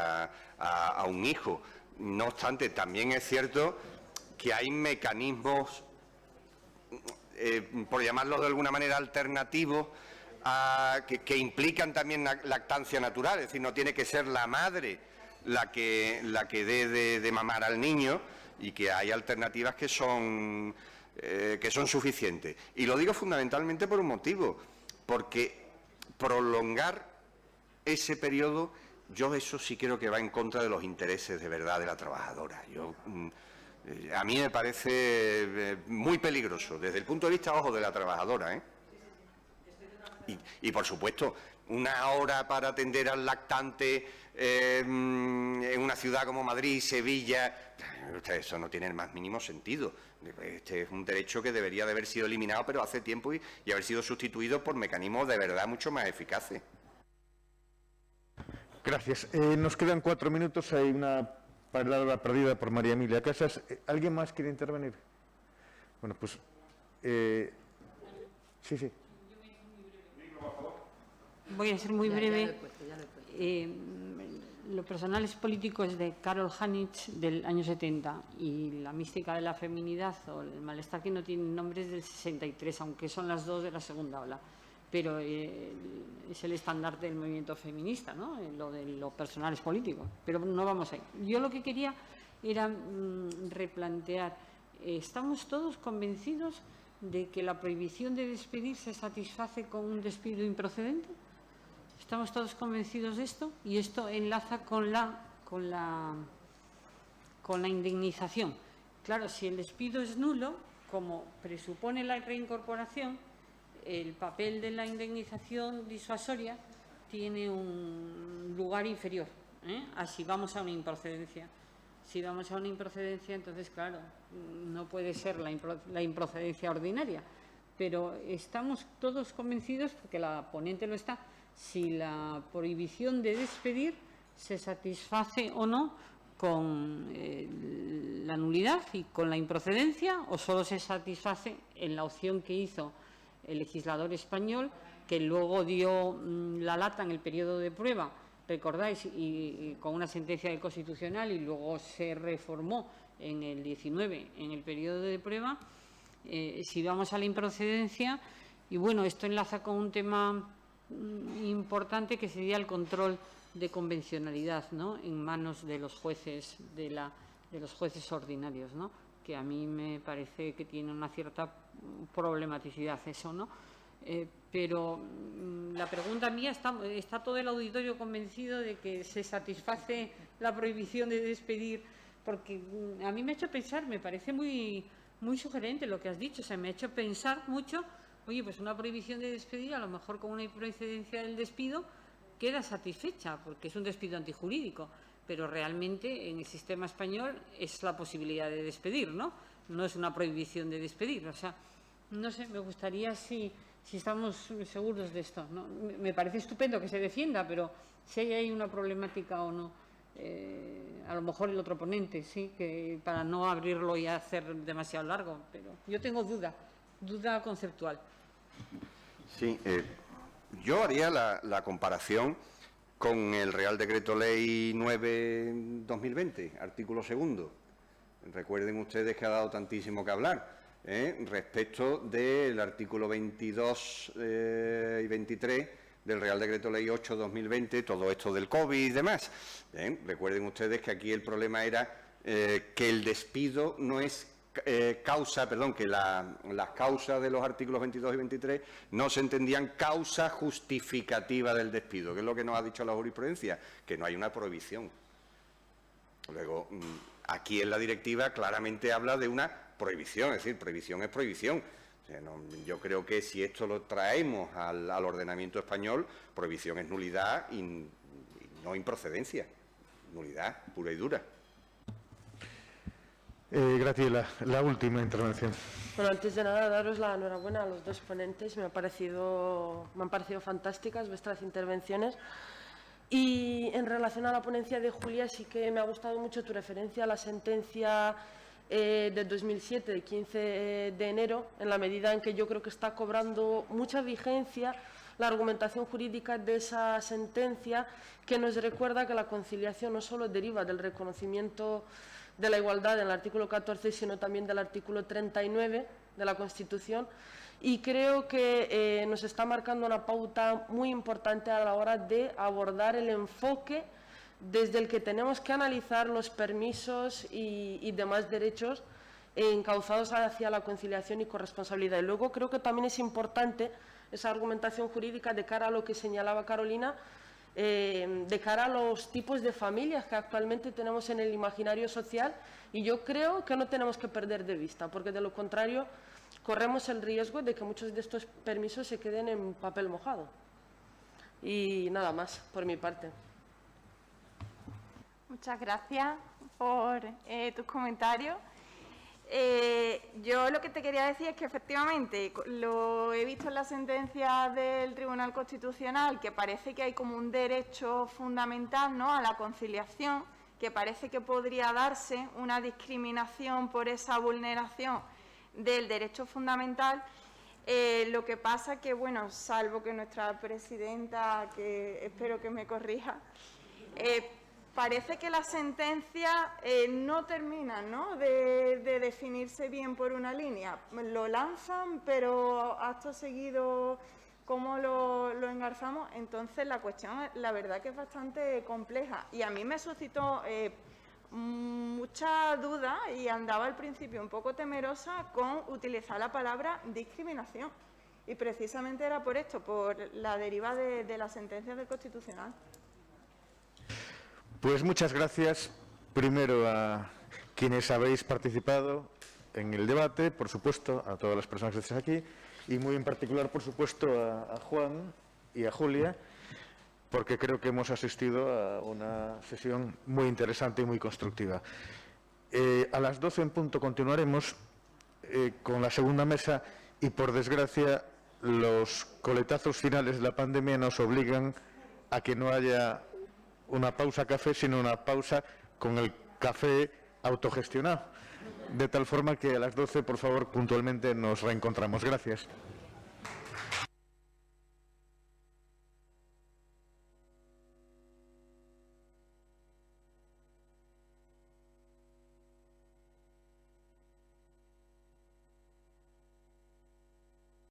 a un hijo. No obstante, también es cierto que hay mecanismos, por llamarlos de alguna manera, alternativos, que implican también lactancia natural. Es decir, no tiene que ser la madre la que dé de mamar al niño, y que hay alternativas que son suficientes. Y lo digo fundamentalmente por un motivo, porque prolongar ese periodo, yo eso sí creo que va en contra de los intereses de verdad de la trabajadora. A mí me parece muy peligroso, desde el punto de vista, ojo, de la trabajadora, Y por supuesto, 1 hora para atender al lactante en una ciudad como Madrid, Sevilla, eso no tiene el más mínimo sentido. Este es un derecho que debería de haber sido eliminado, pero hace tiempo, y haber sido sustituido por mecanismos de verdad mucho más eficaces. Gracias. Nos quedan 4 minutos. Hay una palabra perdida por María Emilia Casas. ¿Alguien más quiere intervenir? Bueno, pues... sí. Voy a ser muy breve. Los personales políticos de Karol Hanitz del año 70 y la mística de la feminidad o el malestar que no tienen nombres del 63, aunque son las dos de la segunda ola. Pero es el estandarte del movimiento feminista, ¿no?, lo de los personales políticos. Pero no vamos ahí. Yo lo que quería era replantear, ¿estamos todos convencidos de que la prohibición de despedir se satisface con un despido improcedente? ¿Estamos todos convencidos de esto? Y esto enlaza con la indemnización. Claro, si el despido es nulo, como presupone la reincorporación, el papel de la indemnización disuasoria tiene un lugar inferior, a si vamos a una improcedencia. Si vamos a una improcedencia, entonces, claro, no puede ser la improcedencia ordinaria. Pero estamos todos convencidos, porque la ponente lo está, si la prohibición de despedir se satisface o no con la nulidad y con la improcedencia, o solo se satisface en la opción que hizo el legislador español, que luego dio la lata en el periodo de prueba, recordáis, y con una sentencia del Constitucional, y luego se reformó en el 19 en el periodo de prueba. Si vamos a la improcedencia, y bueno, esto enlaza con un tema importante que sería el control de convencionalidad, ¿no?, en manos de los jueces de los jueces ordinarios, ¿no?, que a mí me parece que tiene una cierta problematicidad eso, ¿no? Pero la pregunta mía, ¿está todo el auditorio convencido de que se satisface la prohibición de despedir? Porque a mí me ha hecho pensar, me parece muy sugerente lo que has dicho, o sea, me ha hecho pensar mucho. Oye, pues una prohibición de despedir, a lo mejor con una improcedencia del despido, queda satisfecha, porque es un despido antijurídico, pero realmente en el sistema español es la posibilidad de despedir, ¿no? No es una prohibición de despedir. O sea, no sé, me gustaría si estamos seguros de esto, ¿no? Me parece estupendo que se defienda, pero si hay una problemática o no. A lo mejor el otro ponente, sí, que para no abrirlo y hacer demasiado largo, pero yo tengo duda conceptual. Sí, yo haría la comparación con el Real Decreto Ley 9/2020, artículo 2. Recuerden ustedes que ha dado tantísimo que hablar respecto del artículo 22 y 23 del Real Decreto Ley 8/2020, todo esto del COVID y demás. Recuerden ustedes que aquí el problema era que el despido no es causa, perdón, que las causas de los artículos 22 y 23 no se entendían causa justificativa del despido, que es lo que nos ha dicho la jurisprudencia, que no hay una prohibición. Luego, aquí en la directiva claramente habla de una prohibición, es decir, prohibición es prohibición. O sea, yo creo que si esto lo traemos al ordenamiento español, prohibición es nulidad y no improcedencia, nulidad pura y dura. Graciela, la última intervención. Bueno, antes de nada, daros la enhorabuena a los dos ponentes. Me han parecido fantásticas vuestras intervenciones. Y en relación a la ponencia de Julia, sí que me ha gustado mucho tu referencia a la sentencia de 2007, de 15 de enero, en la medida en que yo creo que está cobrando mucha vigencia la argumentación jurídica de esa sentencia, que nos recuerda que la conciliación no solo deriva del reconocimiento de la igualdad en el artículo 14, sino también del artículo 39 de la Constitución, y creo que nos está marcando una pauta muy importante a la hora de abordar el enfoque desde el que tenemos que analizar los permisos y demás derechos encauzados hacia la conciliación y corresponsabilidad. Y luego creo que también es importante esa argumentación jurídica de cara a lo que señalaba Carolina, de cara a los tipos de familias que actualmente tenemos en el imaginario social, y yo creo que no tenemos que perder de vista, porque de lo contrario corremos el riesgo de que muchos de estos permisos se queden en papel mojado. Y nada más por mi parte. Muchas gracias por tus comentarios. Yo lo que te quería decir es que efectivamente lo he visto en la sentencia del Tribunal Constitucional, que parece que hay como un derecho fundamental, ¿no?, a la conciliación, que parece que podría darse una discriminación por esa vulneración del derecho fundamental. Lo que pasa que, bueno, salvo que nuestra presidenta, que espero que me corrija, parece que la sentencia no termina, ¿no?, de definirse bien por una línea. Lo lanzan, pero acto seguido, ¿cómo lo engarzamos? Entonces, la cuestión, la verdad, que es bastante compleja. Y a mí me suscitó mucha duda y andaba al principio un poco temerosa con utilizar la palabra discriminación. Y precisamente era por esto, por la deriva de la sentencia del Constitucional. Pues muchas gracias, primero a quienes habéis participado en el debate, por supuesto, a todas las personas que estáis aquí, y muy en particular, por supuesto, a Juan y a Julia, porque creo que hemos asistido a una sesión muy interesante y muy constructiva. A las 12 en punto continuaremos con la segunda mesa y, por desgracia, los coletazos finales de la pandemia nos obligan a que no haya una pausa café, sino una pausa con el café autogestionado. De tal forma que a las 12, por favor, puntualmente nos reencontramos. Gracias.